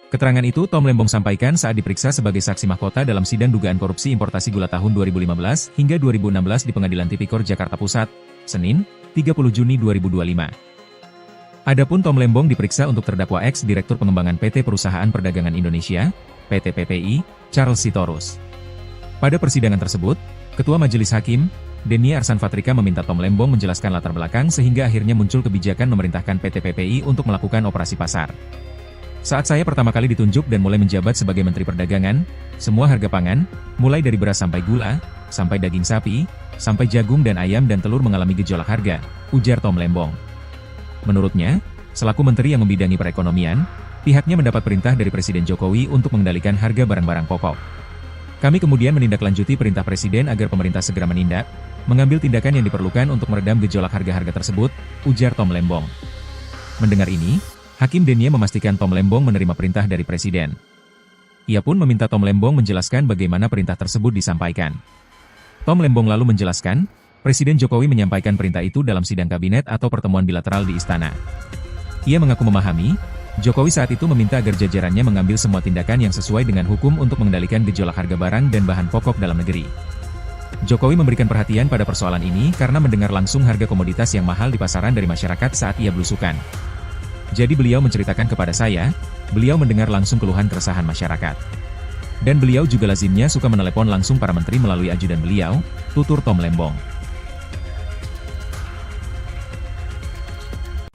Keterangan itu Tom Lembong sampaikan saat diperiksa sebagai saksi mahkota dalam sidang dugaan korupsi importasi gula tahun 2015 hingga 2016 di Pengadilan Tipikor Jakarta Pusat, Senin, 30 Juni 2025. Adapun Tom Lembong diperiksa untuk terdakwa ex-Direktur Pengembangan PT Perusahaan Perdagangan Indonesia, PT PPI, Charles Sitorus. Pada persidangan tersebut, Ketua Majelis Hakim, Denia Arsan Fatrika meminta Tom Lembong menjelaskan latar belakang sehingga akhirnya muncul kebijakan memerintahkan PT PPI untuk melakukan operasi pasar. Saat saya pertama kali ditunjuk dan mulai menjabat sebagai Menteri Perdagangan, semua harga pangan, mulai dari beras sampai gula, sampai daging sapi, sampai jagung dan ayam dan telur mengalami gejolak harga, ujar Tom Lembong. Menurutnya, selaku menteri yang membidangi perekonomian, pihaknya mendapat perintah dari Presiden Jokowi untuk mengendalikan harga barang-barang pokok. Kami kemudian menindaklanjuti perintah Presiden agar pemerintah segera menindak, mengambil tindakan yang diperlukan untuk meredam gejolak harga-harga tersebut, ujar Tom Lembong. Mendengar ini, Hakim Denia memastikan Tom Lembong menerima perintah dari Presiden. Ia pun meminta Tom Lembong menjelaskan bagaimana perintah tersebut disampaikan. Tom Lembong lalu menjelaskan, Presiden Jokowi menyampaikan perintah itu dalam sidang kabinet atau pertemuan bilateral di Istana. Ia mengaku memahami, Jokowi saat itu meminta agar jajarannya mengambil semua tindakan yang sesuai dengan hukum untuk mengendalikan gejolak harga barang dan bahan pokok dalam negeri. Jokowi memberikan perhatian pada persoalan ini karena mendengar langsung harga komoditas yang mahal di pasaran dari masyarakat saat ia belusukan. Jadi beliau menceritakan kepada saya, beliau mendengar langsung keluhan keresahan masyarakat. Dan beliau juga lazimnya suka menelepon langsung para menteri melalui ajudan beliau, tutur Tom Lembong.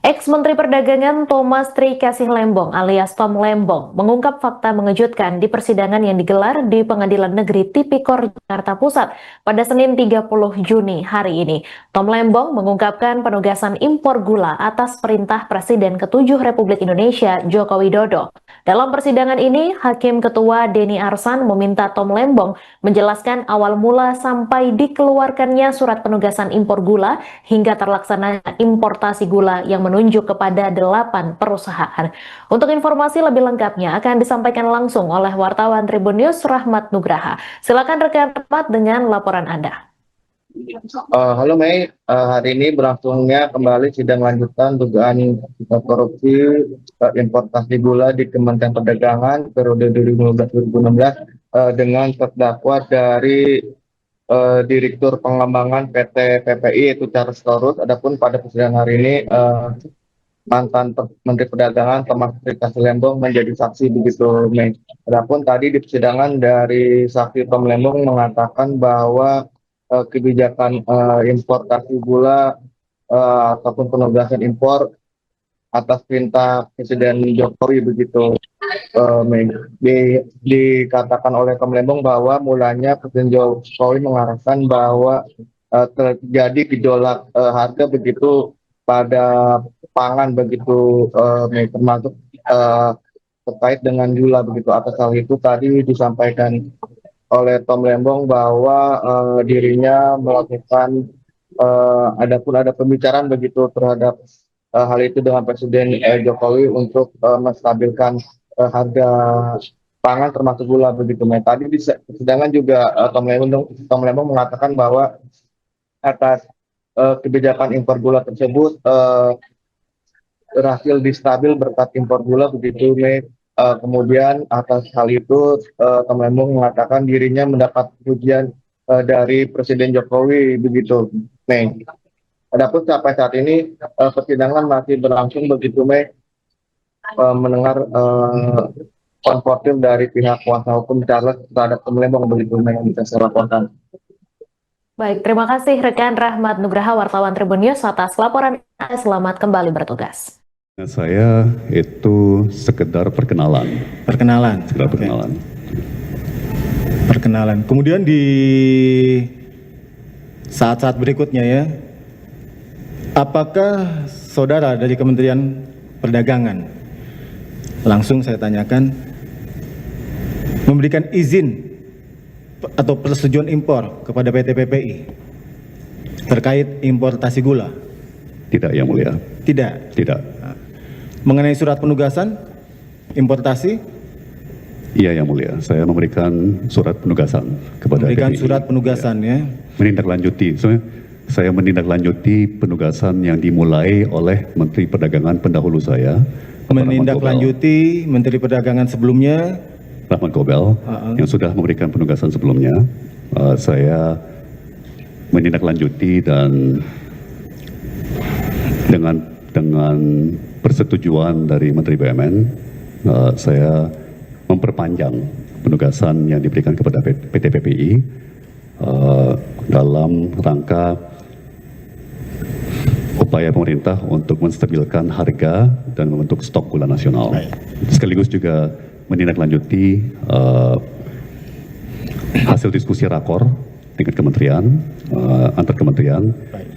Ex-Menteri Perdagangan Thomas Trikasih Lembong alias Tom Lembong mengungkap fakta mengejutkan di persidangan yang digelar di Pengadilan Negeri Tipikor Jakarta Pusat pada Senin 30 Juni hari ini. Tom Lembong mengungkapkan penugasan impor gula atas perintah Presiden ke-7 Republik Indonesia Joko Widodo. Dalam persidangan ini, Hakim Ketua Denny Arsan meminta Tom Lembong menjelaskan awal mula sampai dikeluarkannya surat penugasan impor gula hingga terlaksananya importasi gula yang menunjuk kepada 8 perusahaan. Untuk informasi lebih lengkapnya akan disampaikan langsung oleh wartawan Tribun News Rahmat Nugraha. Silakan rekan Rahmat dengan laporan Anda. Halo Mei, hari ini berlangsungnya kembali sidang lanjutan dugaan korupsi importasi gula di Kementerian Perdagangan periode 2015-2016 dengan terdakwa dari Direktur Pengembangan PT PPI yaitu Charles Torus. Adapun pada persidangan hari ini mantan Menteri Perdagangan Thomas Trikasih Lembong menjadi saksi begitu Mei. Adapun tadi di persidangan dari saksi Tom Lembong mengatakan bahwa kebijakan importasi gula ataupun penugasan impor atas perintah Presiden Jokowi begitu. Dikatakan oleh Tom Lembong bahwa mulanya Presiden Jokowi mengarahkan bahwa terjadi gejolak harga begitu pada pangan begitu, termasuk terkait dengan gula begitu. Atas hal itu tadi disampaikan oleh Tom Lembong bahwa dirinya melakukan ada pembicaraan begitu terhadap hal itu dengan Presiden Jokowi untuk menstabilkan harga pangan termasuk gula begitu. Nah, tadi di persidangan juga Tom Lembong mengatakan bahwa atas kebijakan impor gula tersebut berhasil distabil berkat impor gula begitu. Kemudian atas hal itu Tom Lembong mengatakan dirinya mendapat pujian dari Presiden Jokowi begitu. Adapun sampai saat ini persidangan masih berlangsung begitu mendengar konfrontir dari pihak kuasa hukum Charles terhadap Tom Lembong begitu yang bisa saya laporkan. Baik, terima kasih rekan Rahmat Nugraha wartawan Tribun News atas laporan Anda. Selamat kembali bertugas. Saya itu sekedar perkenalan. Sekedar perkenalan. Perkenalan. Kemudian di saat-saat berikutnya ya, apakah saudara dari Kementerian Perdagangan, langsung saya tanyakan, memberikan izin atau persetujuan impor kepada PT PPI terkait importasi gula? Tidak, Yang Mulia. Tidak. Mengenai surat penugasan importasi? Iya, Yang Mulia. Saya memberikan surat penugasan kepada PPI. Surat penugasan ya. Menindaklanjuti. Saya menindaklanjuti penugasan yang dimulai oleh Menteri Perdagangan pendahulu saya. Menindaklanjuti Menteri Perdagangan sebelumnya, Rahmat Gobel, yang sudah memberikan penugasan sebelumnya. Saya menindaklanjuti dan dengan persetujuan dari Menteri BUMN, saya memperpanjang penugasan yang diberikan kepada PT PPI dalam rangka upaya pemerintah untuk menstabilkan harga dan membentuk stok gula nasional. Sekaligus juga menindaklanjuti hasil diskusi rakor tingkat kementerian, antar kementerian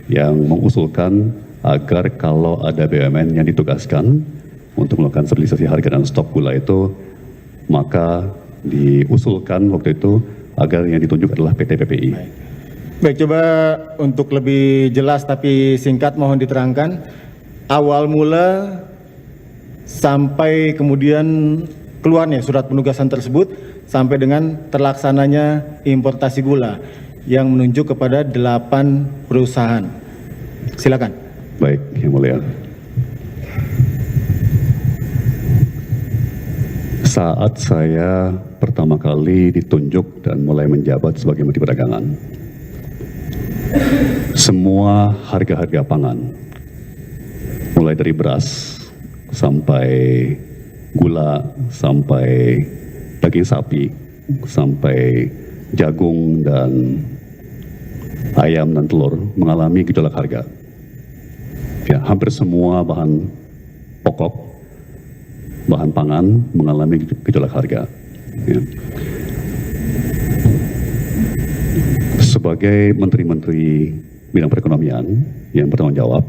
yang mengusulkan agar kalau ada BUMN yang ditugaskan untuk melakukan stabilisasi harga dan stok gula itu, maka diusulkan waktu itu agar yang ditunjuk adalah PT PPI. Baik, coba untuk lebih jelas tapi singkat mohon diterangkan awal mula sampai kemudian keluarnya surat penugasan tersebut sampai dengan terlaksananya importasi gula yang menunjuk kepada 8 perusahaan. Silakan. Baik, Yang Mulia. Saat saya pertama kali ditunjuk dan mulai menjabat sebagai Menteri Perdagangan, semua harga-harga pangan, mulai dari beras sampai gula sampai daging sapi, sampai jagung dan ayam dan telur mengalami gejolak harga. Ya, hampir semua bahan pokok, bahan pangan mengalami gejolak harga. Ya. Sebagai menteri-menteri bidang perekonomian yang bertanggung jawab,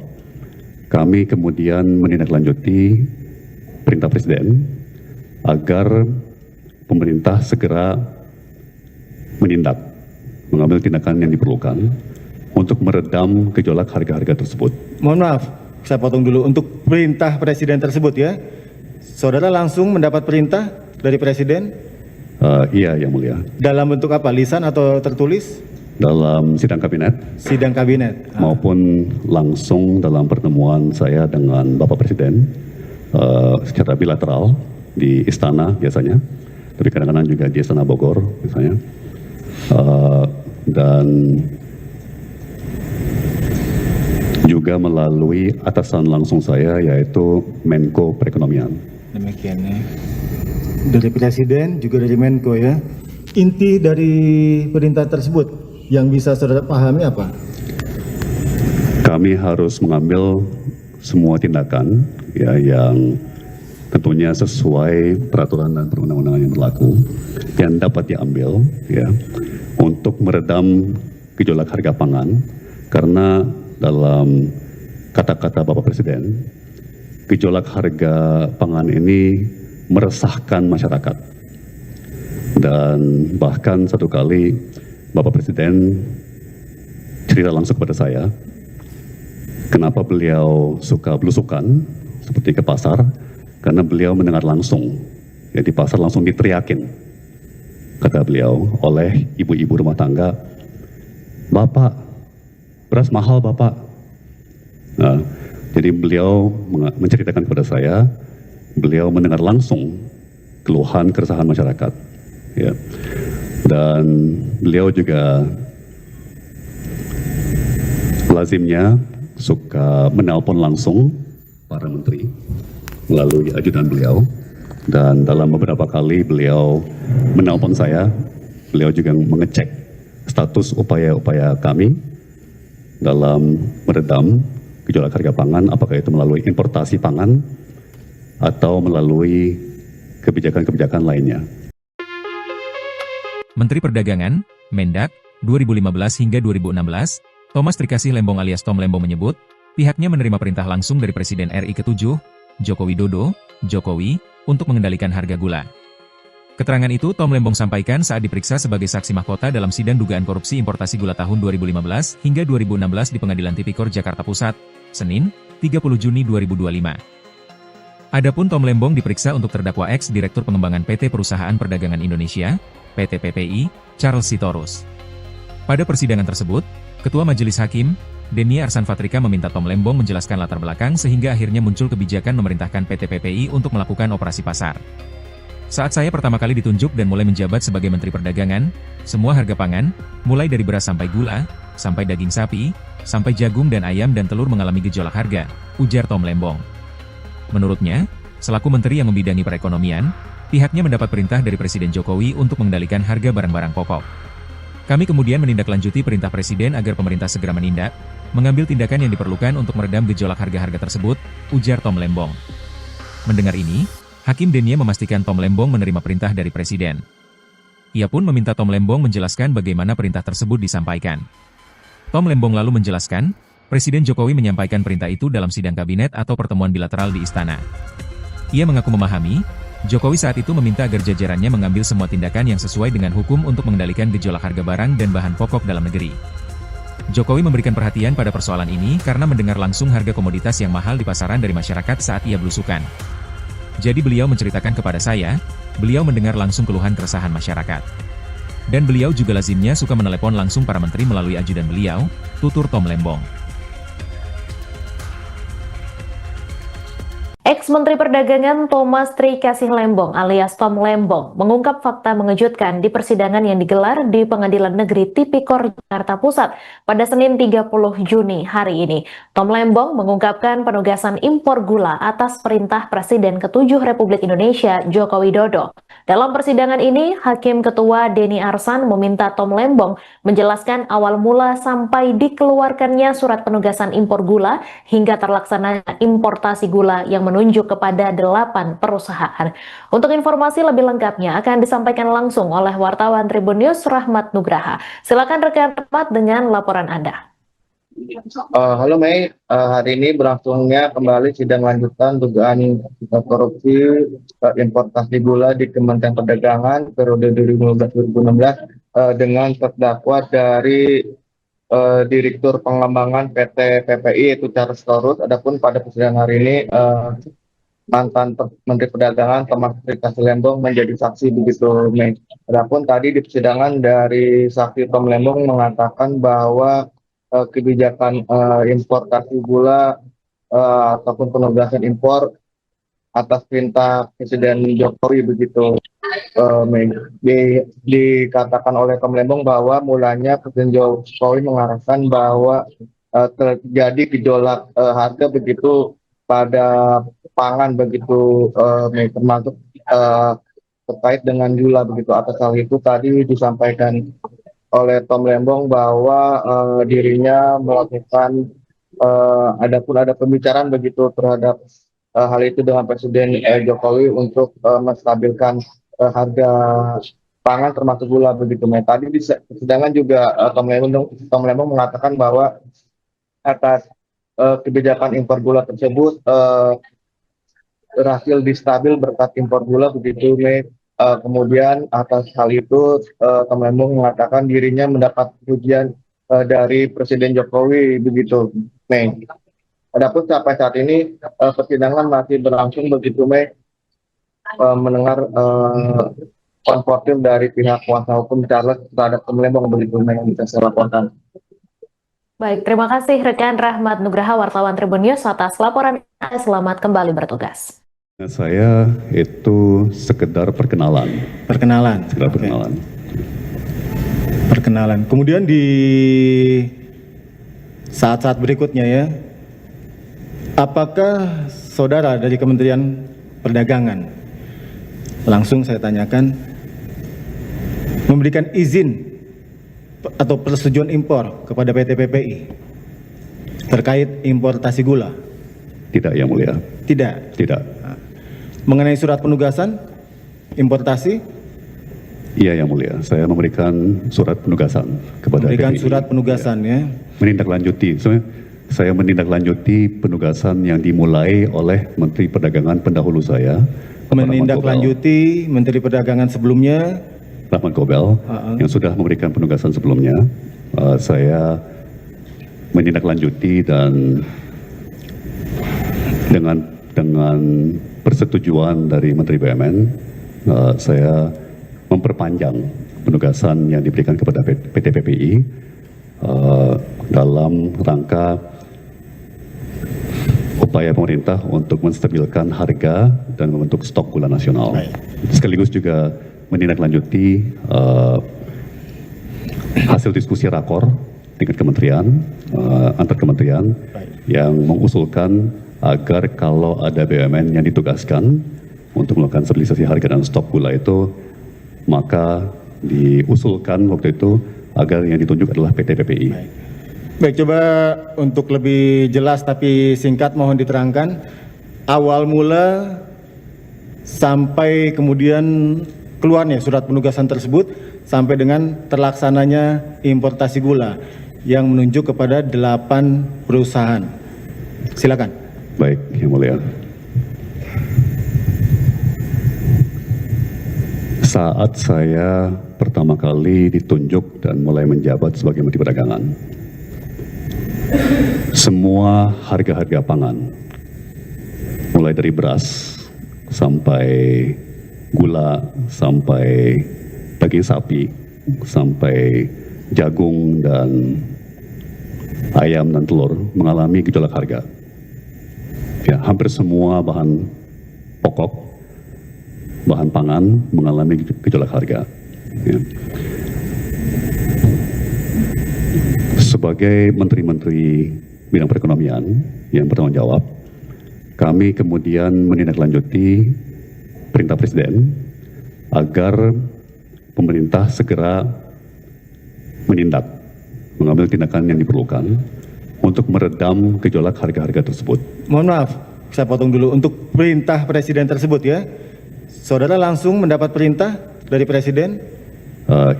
kami kemudian menindaklanjuti perintah Presiden agar pemerintah segera menindak, mengambil tindakan yang diperlukan untuk meredam gejolak harga-harga tersebut. Mohon maaf, saya potong dulu. Untuk perintah Presiden tersebut ya, saudara langsung mendapat perintah dari Presiden? Iya, Yang Mulia. Dalam bentuk apa? Lisan atau tertulis? Dalam sidang kabinet. Sidang kabinet. Maupun langsung dalam pertemuan saya dengan Bapak Presiden secara bilateral di Istana biasanya, tapi kadang-kadang juga di Istana Bogor misalnya, dan juga melalui atasan langsung saya yaitu Menko Perekonomian. Demikian ya. Dari Presiden juga dari Menko ya. Inti dari perintah tersebut yang bisa saudara pahami apa? Kami harus mengambil semua tindakan ya yang tentunya sesuai peraturan dan perundang-undangan yang berlaku yang dapat diambil ya untuk meredam gejolak harga pangan, karena dalam kata-kata Bapak Presiden, gejolak harga pangan ini meresahkan masyarakat. Dan bahkan satu kali Bapak Presiden cerita langsung kepada saya, kenapa beliau suka belusukan seperti ke pasar, karena beliau mendengar langsung, ya di pasar langsung diteriakin, kata beliau, oleh ibu-ibu rumah tangga, "Bapak, beras mahal Bapak." Nah, jadi beliau menceritakan kepada saya, beliau mendengar langsung keluhan keresahan masyarakat, ya. Dan beliau juga lazimnya suka menelpon langsung para menteri melalui ajudan beliau, dan dalam beberapa kali beliau menelpon saya, beliau juga mengecek status upaya-upaya kami dalam meredam gejolak harga pangan, apakah itu melalui importasi pangan atau melalui kebijakan-kebijakan lainnya. Menteri Perdagangan, Mendak, 2015 hingga 2016, Thomas Trikasih Lembong alias Tom Lembong menyebut, pihaknya menerima perintah langsung dari Presiden RI ke-7, Joko Widodo, Jokowi, untuk mengendalikan harga gula. Keterangan itu Tom Lembong sampaikan saat diperiksa sebagai saksi mahkota dalam sidang dugaan korupsi importasi gula tahun 2015 hingga 2016 di Pengadilan Tipikor Jakarta Pusat, Senin, 30 Juni 2025. Adapun Tom Lembong diperiksa untuk terdakwa ex-Direktur Pengembangan PT Perusahaan Perdagangan Indonesia, PT PPI, Charles Sitorus. Pada persidangan tersebut, Ketua Majelis Hakim, Denia Arsan Fatrika meminta Tom Lembong menjelaskan latar belakang sehingga akhirnya muncul kebijakan memerintahkan PT PPI untuk melakukan operasi pasar. Saat saya pertama kali ditunjuk dan mulai menjabat sebagai Menteri Perdagangan, semua harga pangan, mulai dari beras sampai gula, sampai daging sapi, sampai jagung dan ayam dan telur mengalami gejolak harga, ujar Tom Lembong. Menurutnya, selaku Menteri yang membidangi perekonomian, pihaknya mendapat perintah dari Presiden Jokowi untuk mengendalikan harga barang-barang pokok. Kami kemudian menindaklanjuti perintah Presiden agar pemerintah segera menindak, mengambil tindakan yang diperlukan untuk meredam gejolak harga-harga tersebut, ujar Tom Lembong. Mendengar ini, Hakim Denia memastikan Tom Lembong menerima perintah dari Presiden. Ia pun meminta Tom Lembong menjelaskan bagaimana perintah tersebut disampaikan. Tom Lembong lalu menjelaskan, Presiden Jokowi menyampaikan perintah itu dalam sidang kabinet atau pertemuan bilateral di Istana. Ia mengaku memahami, Jokowi saat itu meminta agar jajarannya mengambil semua tindakan yang sesuai dengan hukum untuk mengendalikan gejolak harga barang dan bahan pokok dalam negeri. Jokowi memberikan perhatian pada persoalan ini karena mendengar langsung harga komoditas yang mahal di pasaran dari masyarakat saat ia belusukan. Jadi beliau menceritakan kepada saya, beliau mendengar langsung keluhan keresahan masyarakat. Dan beliau juga lazimnya suka menelepon langsung para menteri melalui ajudan beliau, tutur Tom Lembong. Ex-Menteri Perdagangan Thomas Trikasih Lembong alias Tom Lembong mengungkap fakta mengejutkan di persidangan yang digelar di Pengadilan Negeri Tipikor Jakarta Pusat pada Senin 30 Juni hari ini. Tom Lembong mengungkapkan penugasan impor gula atas perintah Presiden ke-7 Republik Indonesia Joko Widodo. Dalam persidangan ini, Hakim Ketua Denny Arsan meminta Tom Lembong menjelaskan awal mula sampai dikeluarkannya surat penugasan impor gula hingga terlaksananya importasi gula yang menunjuk kepada 8 perusahaan. Untuk informasi lebih lengkapnya akan disampaikan langsung oleh wartawan Tribun News Rahmat Nugraha. Silakan rekan Rahmat dengan laporan Anda. Halo Mei, hari ini berlangsungnya kembali sidang lanjutan dugaan korupsi importasi gula di Kementerian Perdagangan periode 2015-2016 dengan terdakwa dari Direktur Pengembangan PT PPI yaitu Charles Torus. Adapun pada persidangan hari ini mantan Menteri Perdagangan Thomas Trikasih Lembong menjadi saksi begitu, Mei. Adapun tadi di persidangan dari saksi Tom Lembong mengatakan bahwa kebijakan importasi gula ataupun penugasan impor atas perintah Presiden Jokowi begitu, dikatakan oleh Tom Lembong bahwa mulanya Presiden Jokowi mengarahkan bahwa terjadi gejolak harga begitu pada pangan begitu, termasuk terkait dengan gula begitu. Atas hal itu tadi disampaikan oleh Tom Lembong bahwa dirinya melakukan adapun ada pembicaraan begitu terhadap hal itu dengan Presiden Jokowi untuk menstabilkan harga pangan termasuk gula begitu. Tadi di persidangan juga Tom Lembong mengatakan bahwa atas kebijakan impor gula tersebut berhasil distabil berkat impor gula begitu, Mei. Kemudian atas hal itu Tom Lembong mengatakan dirinya mendapat pujian dari Presiden Jokowi begitu, Mei. Adapun sampai saat ini persidangan masih berlangsung begitu, Mei. Mendengar konfrontir dari pihak kuasa hukum Charles terhadap Tom Lembong begitu, Mei, yang bisa saya laporkan. Baik, terima kasih rekan Rahmat Nugraha wartawan Tribun News atas laporan Anda. Selamat kembali bertugas. Saya itu sekedar perkenalan. Sekedar perkenalan. Perkenalan. Kemudian di saat-saat berikutnya ya, apakah saudara dari Kementerian Perdagangan, langsung saya tanyakan, memberikan izin atau persetujuan impor kepada PT PPI terkait importasi gula? Tidak, Yang Mulia. Tidak. Mengenai surat penugasan importasi? Iya, Yang Mulia. Saya memberikan surat penugasan kepada PPI. Surat penugasan ya. Menindaklanjuti. Saya menindaklanjuti penugasan yang dimulai oleh Menteri Perdagangan pendahulu saya. Menindaklanjuti Menteri Perdagangan sebelumnya, Rahmat Gobel, yang sudah memberikan penugasan sebelumnya. Saya menindaklanjuti dan dengan persetujuan dari Menteri BUMN, saya memperpanjang penugasan yang diberikan kepada PT PPI dalam rangka upaya pemerintah untuk menstabilkan harga dan membentuk stok gula nasional. Sekaligus juga menindaklanjuti hasil diskusi rakor tingkat kementerian, antar kementerian yang mengusulkan agar kalau ada BUMN yang ditugaskan untuk melakukan stabilisasi harga dan stok gula itu, maka diusulkan waktu itu agar yang ditunjuk adalah PT PPI. Baik, coba untuk lebih jelas tapi singkat mohon diterangkan awal mula sampai kemudian keluarnya surat penugasan tersebut sampai dengan terlaksananya importasi gula yang menunjuk kepada 8 perusahaan. Silakan. Baik, Yang Mulia. Saat saya pertama kali ditunjuk dan mulai menjabat sebagai Menteri Perdagangan, semua harga-harga pangan, mulai dari beras sampai gula, sampai daging sapi, sampai jagung dan ayam dan telur mengalami gejolak harga. Ya, hampir semua bahan pokok, bahan pangan mengalami gejolak harga. Ya. Sebagai menteri-menteri bidang perekonomian yang bertanggung jawab, kami kemudian menindaklanjuti perintah Presiden agar pemerintah segera menindak, mengambil tindakan yang diperlukan untuk meredam gejolak harga-harga tersebut. Mohon maaf, saya potong dulu. Untuk perintah Presiden tersebut ya, saudara langsung mendapat perintah dari Presiden?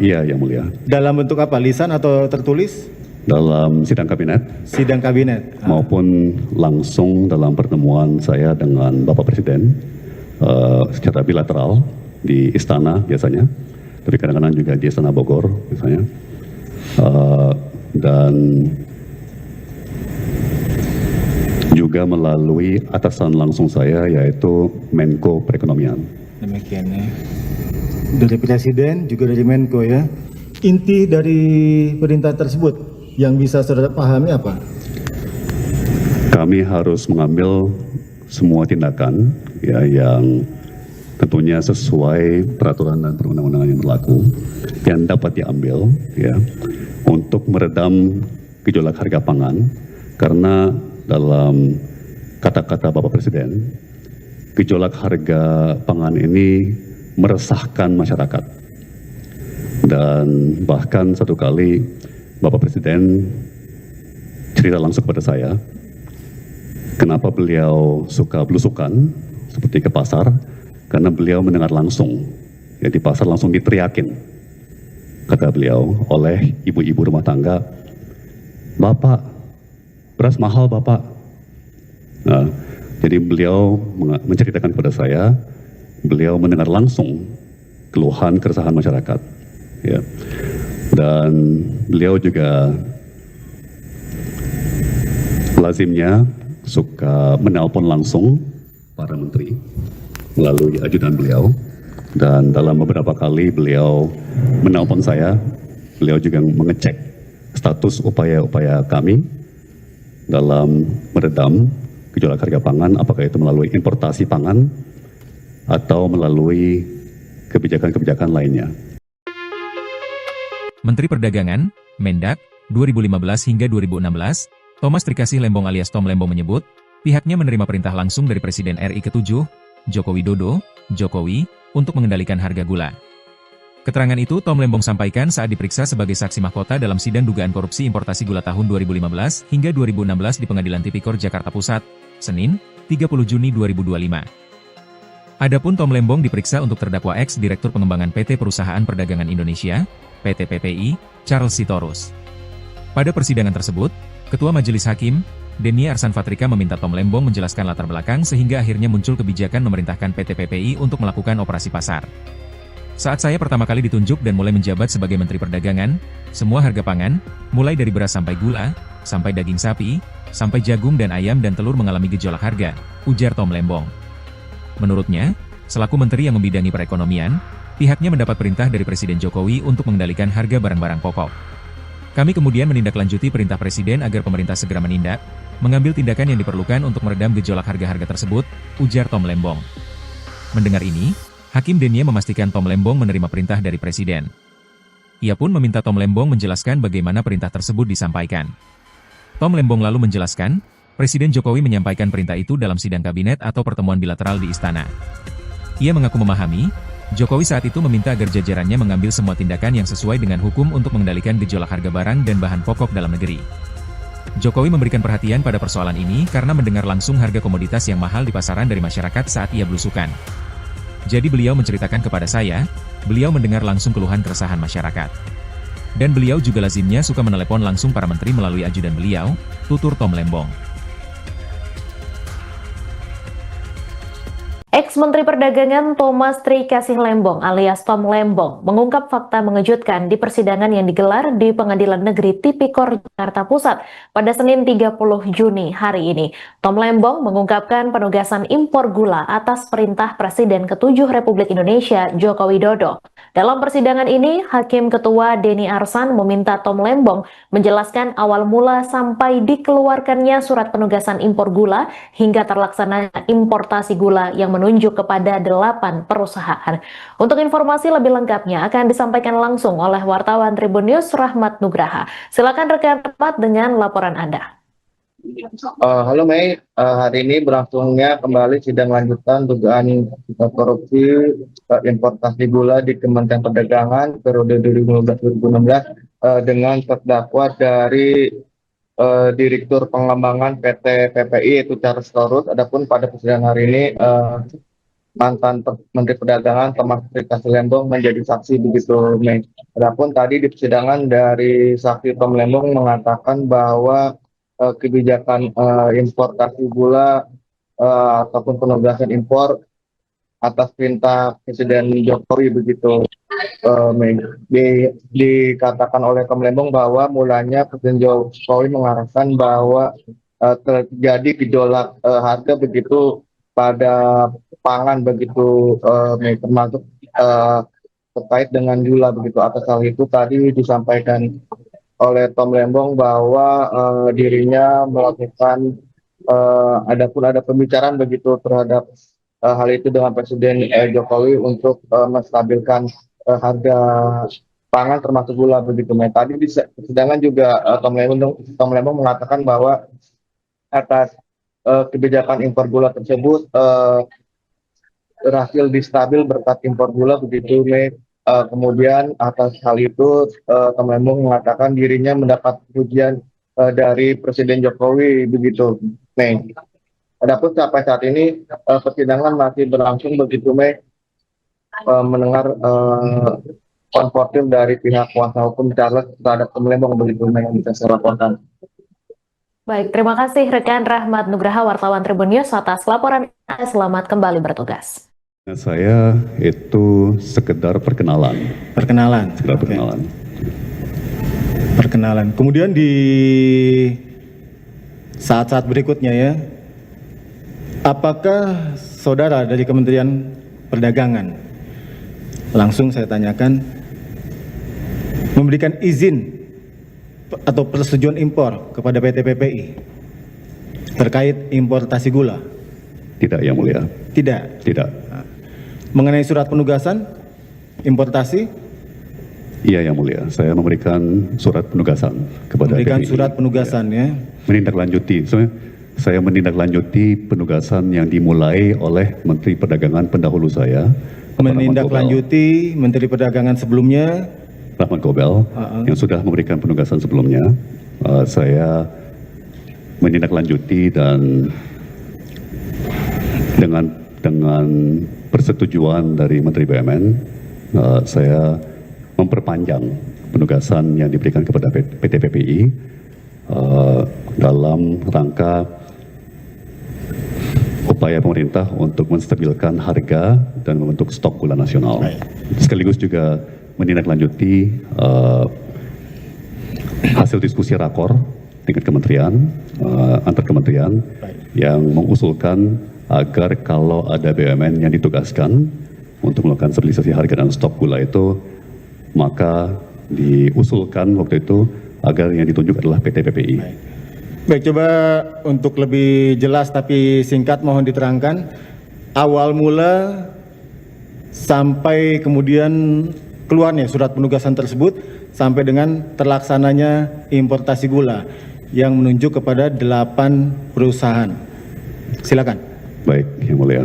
Iya, Yang Mulia. Dalam bentuk apa? Lisan atau tertulis? Dalam sidang kabinet Sidang kabinet. maupun langsung dalam pertemuan saya dengan Bapak Presiden secara bilateral di istana biasanya, tapi kadang-kadang juga di Istana Bogor misalnya, dan juga melalui atasan langsung saya yaitu Menko Perekonomian. Demikian ya. Dari Presiden juga dari Menko ya. Inti dari perintah tersebut yang bisa saudara pahami apa? Kami harus mengambil semua tindakan ya yang tentunya sesuai peraturan dan perundang-undangan yang berlaku yang dapat diambil ya untuk meredam gejolak harga pangan, karena dalam kata-kata Bapak Presiden, gejolak harga pangan ini meresahkan masyarakat. Dan bahkan satu kali Bapak Presiden cerita langsung kepada saya, kenapa beliau suka belusukan seperti ke pasar, karena beliau mendengar langsung, ya di pasar langsung diteriakin, kata beliau, oleh ibu-ibu rumah tangga, "Bapak, beras mahal Bapak." Nah, jadi beliau menceritakan kepada saya, beliau mendengar langsung keluhan keresahan masyarakat, ya. Dan beliau juga lazimnya suka menelpon langsung para menteri melalui ajudan beliau, dan dalam beberapa kali beliau menelpon saya, beliau juga mengecek status upaya-upaya kami dalam meredam gejolak harga pangan, apakah itu melalui importasi pangan atau melalui kebijakan-kebijakan lainnya. Menteri Perdagangan, Mendak, 2015 hingga 2016, Thomas Trikasih Lembong alias Tom Lembong menyebut, pihaknya menerima perintah langsung dari Presiden RI ke-7, Joko Widodo, Jokowi, untuk mengendalikan harga gula. Keterangan itu Tom Lembong sampaikan saat diperiksa sebagai saksi mahkota dalam sidang dugaan korupsi importasi gula tahun 2015 hingga 2016 di Pengadilan Tipikor Jakarta Pusat, Senin, 30 Juni 2025. Adapun Tom Lembong diperiksa untuk terdakwa ex-Direktur Pengembangan PT Perusahaan Perdagangan Indonesia, PT PPI, Charles Sitorus. Pada persidangan tersebut, Ketua Majelis Hakim, Denny Arsan Fatrika meminta Tom Lembong menjelaskan latar belakang sehingga akhirnya muncul kebijakan memerintahkan PT PPI untuk melakukan operasi pasar. Saat saya pertama kali ditunjuk dan mulai menjabat sebagai Menteri Perdagangan, semua harga pangan, mulai dari beras sampai gula, sampai daging sapi, sampai jagung dan ayam dan telur mengalami gejolak harga, ujar Tom Lembong. Menurutnya, selaku Menteri yang membidangi perekonomian, pihaknya mendapat perintah dari Presiden Jokowi untuk mengendalikan harga barang-barang pokok. Kami kemudian menindaklanjuti perintah Presiden agar pemerintah segera menindak, mengambil tindakan yang diperlukan untuk meredam gejolak harga-harga tersebut, ujar Tom Lembong. Mendengar ini, Hakim Denny memastikan Tom Lembong menerima perintah dari Presiden. Ia pun meminta Tom Lembong menjelaskan bagaimana perintah tersebut disampaikan. Tom Lembong lalu menjelaskan, Presiden Jokowi menyampaikan perintah itu dalam sidang kabinet atau pertemuan bilateral di istana. Ia mengaku memahami, Jokowi saat itu meminta agar jajarannya mengambil semua tindakan yang sesuai dengan hukum untuk mengendalikan gejolak harga barang dan bahan pokok dalam negeri. Jokowi memberikan perhatian pada persoalan ini karena mendengar langsung harga komoditas yang mahal di pasaran dari masyarakat saat ia belusukan. Jadi beliau menceritakan kepada saya, beliau mendengar langsung keluhan keresahan masyarakat. Dan beliau juga lazimnya suka menelepon langsung para menteri melalui ajudan beliau, tutur Tom Lembong. Ex-Menteri Perdagangan Thomas Trikasih Lembong alias Tom Lembong mengungkap fakta mengejutkan di persidangan yang digelar di Pengadilan Negeri Tipikor Jakarta Pusat pada Senin 30 Juni hari ini. Tom Lembong mengungkapkan penugasan impor gula atas perintah Presiden ke-7 Republik Indonesia Joko Widodo. Dalam persidangan ini, Hakim Ketua Denny Arsan meminta Tom Lembong menjelaskan awal mula sampai dikeluarkannya surat penugasan impor gula hingga terlaksananya importasi gula yang menunjuk kepada 8 perusahaan. Untuk informasi lebih lengkapnya akan disampaikan langsung oleh wartawan Tribun News Rahmat Nugraha. Silakan rekan Rahmat dengan laporan Anda. Halo Mei, hari ini berlangsungnya kembali sidang lanjutan dugaan korupsi importasi gula di Kementerian Perdagangan periode 2015-2016 dengan terdakwa dari Direktur Pengembangan PT PPI itu Charles Torus. Adapun pada persidangan hari ini mantan Menteri Perdagangan Thomas Trikasih Lembong menjadi saksi begitu Mei. Adapun tadi di persidangan dari saksi Tom Lembong mengatakan bahwa kebijakan importasi gula ataupun penugasan impor atas perintah Presiden Jokowi begitu. Dikatakan oleh Tom Lembong bahwa mulanya Presiden Jokowi mengarahkan bahwa terjadi gejolak harga begitu pada pangan begitu, termasuk terkait dengan gula begitu. Atas hal itu tadi disampaikan oleh Tom Lembong bahwa dirinya melakukan ada pembicaraan begitu terhadap hal itu dengan Presiden Jokowi untuk menstabilkan harga pangan termasuk gula begitu. Nah, tadi di persidangan juga Tom Lembong mengatakan bahwa atas kebijakan impor gula tersebut berhasil distabil berkat impor gula begitu. Kemudian atas hal itu Tom Lembong mengatakan dirinya mendapat pujian dari Presiden Jokowi begitu, Mei. Adapun sampai saat ini persidangan masih berlangsung begitu, Mei, mendengar konfrontir dari pihak kuasa hukum Charles terhadap Tom Lembong begitu, Mei, yang bisa saya laporkan. Baik, terima kasih rekan Rahmat Nugraha wartawan Tribun News atas laporan Anda. Selamat kembali bertugas. Saya itu sekedar perkenalan. Sekedar perkenalan. Perkenalan. Kemudian di saat-saat berikutnya ya, apakah saudara dari Kementerian Perdagangan, langsung saya tanyakan, memberikan izin atau persetujuan impor kepada PT PPI terkait importasi gula? Tidak, Yang Mulia. Tidak. Tidak. Mengenai surat penugasan importasi? Iya, Yang Mulia. Saya memberikan surat penugasan kepada Memberikan PPI. surat penugasan ya. Menindaklanjuti. Saya menindaklanjuti penugasan yang dimulai oleh Menteri Perdagangan pendahulu saya. Menindaklanjuti Menteri Perdagangan sebelumnya, Rahmat Gobel, yang sudah memberikan penugasan sebelumnya. Saya menindaklanjuti dan dengan persetujuan dari Menteri BUMN, saya memperpanjang penugasan yang diberikan kepada PT PPI dalam rangka upaya pemerintah untuk menstabilkan harga dan membentuk stok gula nasional. Sekaligus juga menindaklanjuti hasil diskusi rakor tingkat kementerian, antar kementerian yang mengusulkan agar kalau ada BUMN yang ditugaskan untuk melakukan stabilisasi harga dan stok gula itu, maka diusulkan waktu itu agar yang ditunjuk adalah PT PPI. Baik, coba untuk lebih jelas tapi singkat mohon diterangkan awal mula sampai kemudian keluarnya surat penugasan tersebut sampai dengan terlaksananya importasi gula yang menunjuk kepada 8 perusahaan. Silakan. Baik, Yang Mulia.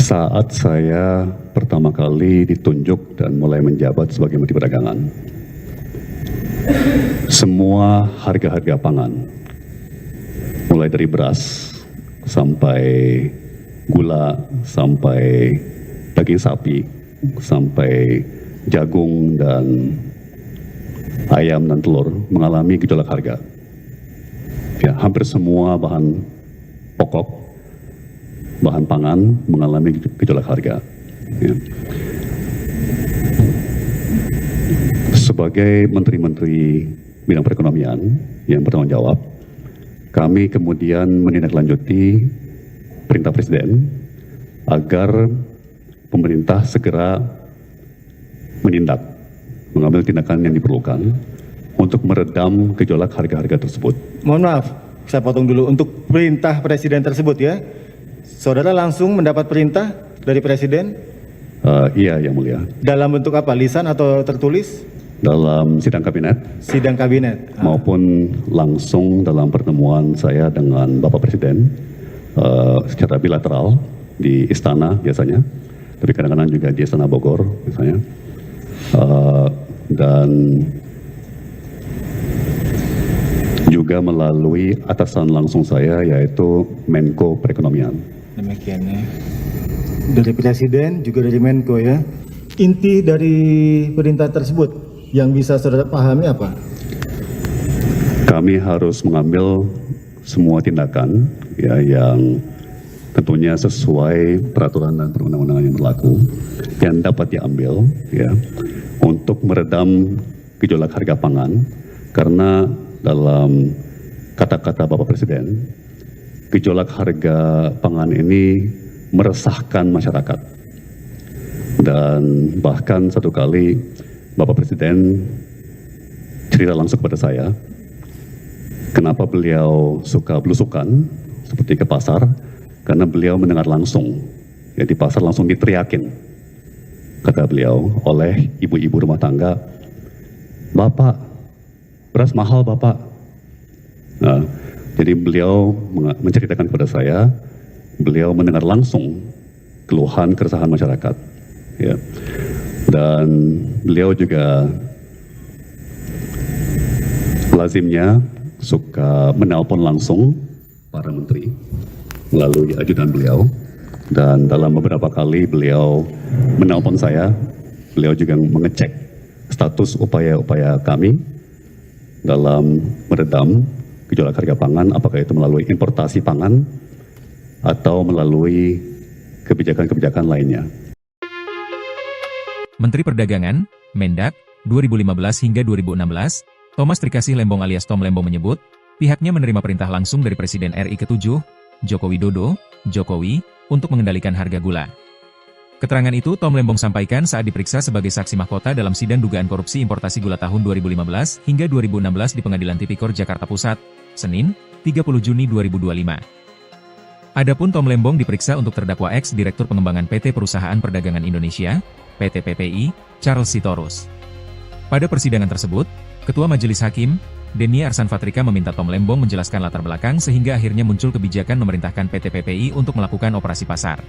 Saat saya pertama kali ditunjuk dan mulai menjabat sebagai Menteri Perdagangan, semua harga-harga pangan, mulai dari beras sampai gula, sampai daging sapi, sampai jagung dan ayam dan telur mengalami gejolak harga. Ya, hampir semua bahan pokok, bahan pangan mengalami gejolak harga. Ya. Sebagai menteri-menteri bidang perekonomian yang bertanggung jawab, kami kemudian menindaklanjuti perintah Presiden agar pemerintah segera menindak, mengambil tindakan yang diperlukan untuk meredam gejolak harga-harga tersebut. Mohon maaf, saya potong dulu. Untuk perintah Presiden tersebut ya, saudara langsung mendapat perintah dari Presiden Iya, Yang Mulia. dalam bentuk apa? Lisan atau tertulis? Dalam sidang kabinet Sidang kabinet. maupun langsung dalam pertemuan saya dengan Bapak Presiden secara bilateral di istana biasanya, tapi kadang-kadang juga di Istana Bogor misalnya, dan juga melalui atasan langsung saya yaitu Menko Perekonomian. Demikian ya. Dari Presiden juga dari Menko ya. Inti dari perintah tersebut yang bisa saudara pahami apa? Kami harus mengambil semua tindakan ya yang tentunya sesuai peraturan dan perundang-undangan yang berlaku yang dapat diambil ya untuk meredam gejolak harga pangan, karena dalam kata-kata Bapak Presiden, gejolak harga pangan ini meresahkan masyarakat. Dan bahkan satu kali Bapak Presiden cerita langsung kepada saya, kenapa beliau suka belusukan seperti ke pasar, karena beliau mendengar langsung, ya di pasar langsung diteriakin, kata beliau, oleh ibu-ibu rumah tangga, "Bapak, beras mahal Bapak." Nah, jadi beliau menceritakan kepada saya, beliau mendengar langsung keluhan keresahan masyarakat, ya. Dan beliau juga lazimnya suka menelpon langsung para menteri melalui ajudan beliau, dan dalam beberapa kali beliau menelpon saya, beliau juga mengecek status upaya-upaya kami dalam meredam gejolak harga pangan, apakah itu melalui importasi pangan atau melalui kebijakan-kebijakan lainnya. Menteri Perdagangan, Mendak, 2015 hingga 2016, Thomas Trikasih Lembong alias Tom Lembong menyebut, pihaknya menerima perintah langsung dari Presiden RI ke-7, Joko Widodo, Jokowi, untuk mengendalikan harga gula. Keterangan itu Tom Lembong sampaikan saat diperiksa sebagai saksi mahkota dalam sidang dugaan korupsi importasi gula tahun 2015 hingga 2016 di Pengadilan Tipikor Jakarta Pusat, Senin, 30 Juni 2025. Adapun Tom Lembong diperiksa untuk terdakwa ex-Direktur Pengembangan PT Perusahaan Perdagangan Indonesia, PT PPI, Charles Sitorus. Pada persidangan tersebut, Ketua Majelis Hakim, Denny Arsan Fatrika meminta Tom Lembong menjelaskan latar belakang sehingga akhirnya muncul kebijakan memerintahkan PT PPI untuk melakukan operasi pasar.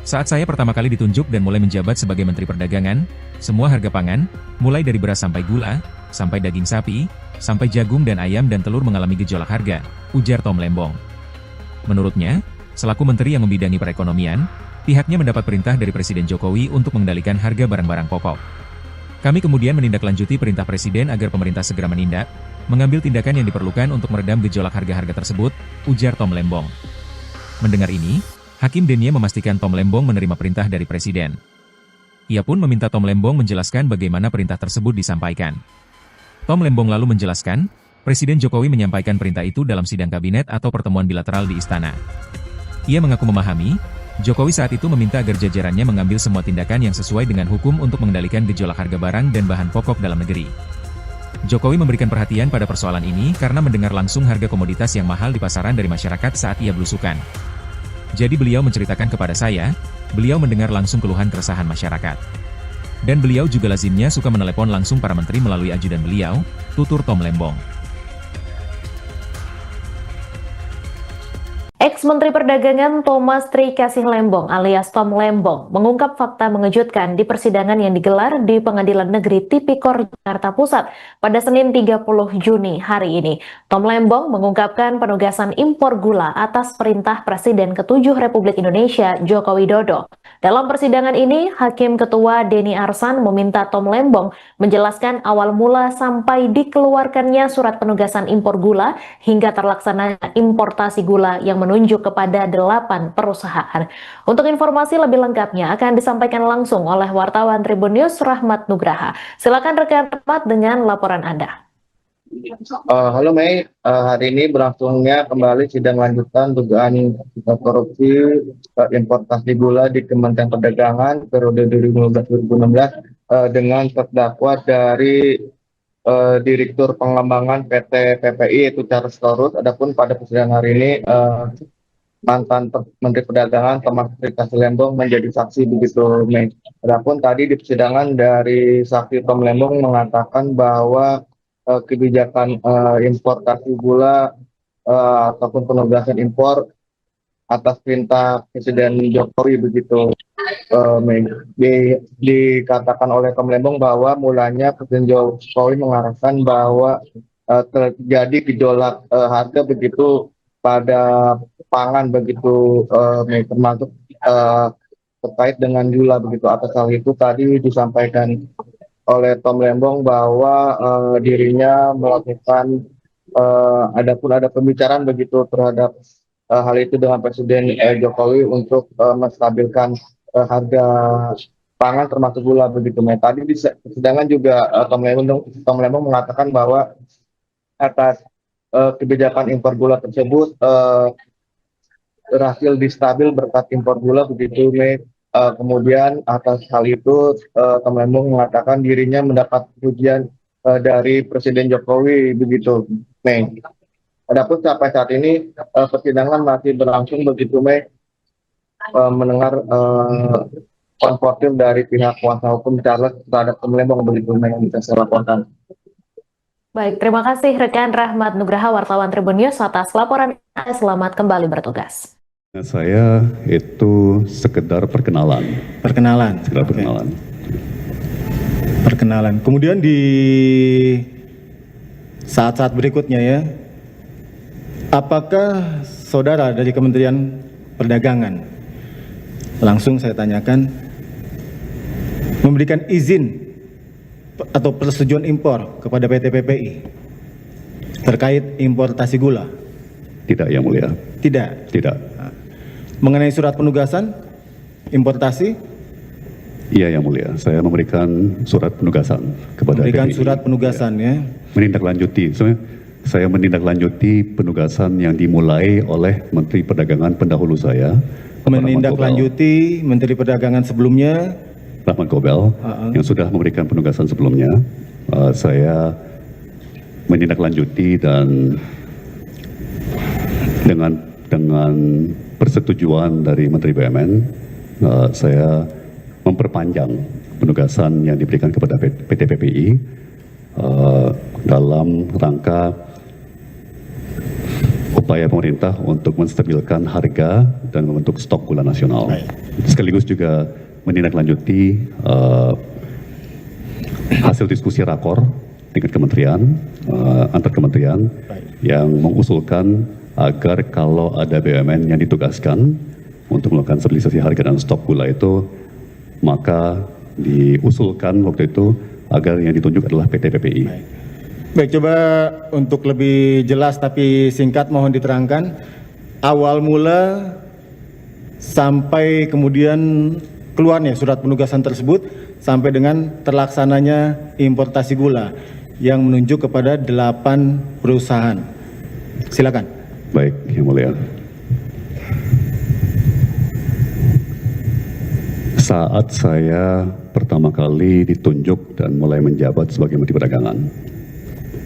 Saat saya pertama kali ditunjuk dan mulai menjabat sebagai Menteri Perdagangan, semua harga pangan, mulai dari beras sampai gula, sampai daging sapi, sampai jagung dan ayam dan telur mengalami gejolak harga, ujar Tom Lembong. Menurutnya, selaku menteri yang membidangi perekonomian, pihaknya mendapat perintah dari Presiden Jokowi untuk mengendalikan harga barang-barang pokok. Kami kemudian menindaklanjuti perintah Presiden agar pemerintah segera menindak, mengambil tindakan yang diperlukan untuk meredam gejolak harga-harga tersebut, ujar Tom Lembong. Mendengar ini, Hakim Denny memastikan Tom Lembong menerima perintah dari Presiden. Ia pun meminta Tom Lembong menjelaskan bagaimana perintah tersebut disampaikan. Tom Lembong lalu menjelaskan, Presiden Jokowi menyampaikan perintah itu dalam sidang kabinet atau pertemuan bilateral di istana. Ia mengaku memahami, Jokowi saat itu meminta agar jajarannya mengambil semua tindakan yang sesuai dengan hukum untuk mengendalikan gejolak harga barang dan bahan pokok dalam negeri. Jokowi memberikan perhatian pada persoalan ini karena mendengar langsung harga komoditas yang mahal di pasaran dari masyarakat saat ia belusukan. Jadi beliau menceritakan kepada saya, beliau mendengar langsung keluhan keresahan masyarakat. Dan beliau juga lazimnya suka menelepon langsung para menteri melalui ajudan beliau, tutur Tom Lembong. Ex-Menteri Perdagangan Thomas Trikasih Lembong alias Tom Lembong mengungkap fakta mengejutkan di persidangan yang digelar di Pengadilan Negeri Tipikor Jakarta Pusat pada Senin 30 Juni hari ini. Tom Lembong mengungkapkan penugasan impor gula atas perintah Presiden ke-7 Republik Indonesia Joko Widodo. Dalam persidangan ini, Hakim Ketua Denny Arsan meminta Tom Lembong menjelaskan awal mula sampai dikeluarkannya surat penugasan impor gula hingga terlaksananya importasi gula yang menunjuk kepada 8 perusahaan. Untuk informasi lebih lengkapnya akan disampaikan langsung oleh wartawan Tribun News Rahmat Nugraha. Silakan rekan Rahmat dengan laporan Anda. Halo Mei, hari ini berlangsungnya kembali sidang lanjutan dugaan korupsi importasi gula di Kementerian Perdagangan periode 2015-2016 dengan terdakwa dari Direktur Pengembangan PT PPI yaitu Charles Torus. Adapun pada persidangan hari ini mantan Menteri Perdagangan Thomas Trikasi Lembong menjadi saksi begitu Mei. Adapun tadi di persidangan dari saksi Tom Lembong mengatakan bahwa kebijakan importasi gula ataupun penugasan impor atas perintah Presiden Jokowi begitu Mei. Dikatakan oleh Tom Lembong bahwa mulanya Presiden Jokowi mengarahkan bahwa terjadi gejolak harga begitu pada pangan begitu Mei, termasuk terkait dengan gula begitu. Atas hal itu tadi disampaikan oleh Tom Lembong bahwa dirinya melakukan adapun ada pembicaraan begitu terhadap hal itu dengan Presiden Jokowi untuk menstabilkan harga pangan termasuk gula begitu. Nah, tadi di persidangan juga Tom Lembong mengatakan bahwa atas kebijakan impor gula tersebut berhasil distabil berkat impor gula begitu Mei. Kemudian atas hal itu Tom Lembong mengatakan dirinya mendapat pujian dari Presiden Jokowi begitu Mei. Adapun sampai saat ini persidangan masih berlangsung begitu Mei, mendengar konfrontir dari pihak kuasa hukum Charles terhadap Tom Lembong begitu Mei yang bisa saya laporkan. Baik, terima kasih rekan Rahmat Nugraha, wartawan Tribun News atas laporan Anda. Selamat kembali bertugas. Saya itu sekedar perkenalan. Sekedar perkenalan. Perkenalan. Kemudian di saat-saat berikutnya ya, apakah saudara dari Kementerian Perdagangan, langsung saya tanyakan, memberikan izin atau persetujuan impor kepada PT PPI terkait importasi gula? Tidak, Yang Mulia. Tidak. Tidak. Mengenai surat penugasan importasi? Iya, Yang Mulia. Saya memberikan surat penugasan kepada Memberikan PPI. surat penugasan ya. Menindaklanjuti. Saya menindaklanjuti penugasan yang dimulai oleh Menteri Perdagangan pendahulu saya. Menindaklanjuti Menteri Perdagangan sebelumnya, Rahmat Gobel, yang sudah memberikan penugasan sebelumnya. Saya menindaklanjuti dan dengan persetujuan dari Menteri BUMN, saya memperpanjang penugasan yang diberikan kepada PT PPI dalam rangka upaya pemerintah untuk menstabilkan harga dan membentuk stok gula nasional. Sekaligus juga menindaklanjuti hasil diskusi rakor tingkat kementerian, antar kementerian yang mengusulkan agar kalau ada BUMN yang ditugaskan untuk melakukan stabilisasi harga dan stok gula itu, maka diusulkan waktu itu agar yang ditunjuk adalah PT PPI. Baik, coba untuk lebih jelas tapi singkat mohon diterangkan awal mula sampai kemudian keluarnya surat penugasan tersebut sampai dengan terlaksananya importasi gula yang menunjuk kepada 8 perusahaan. Silakan. Baik, Yang Mulia. Saat saya pertama kali ditunjuk dan mulai menjabat sebagai Menteri Perdagangan,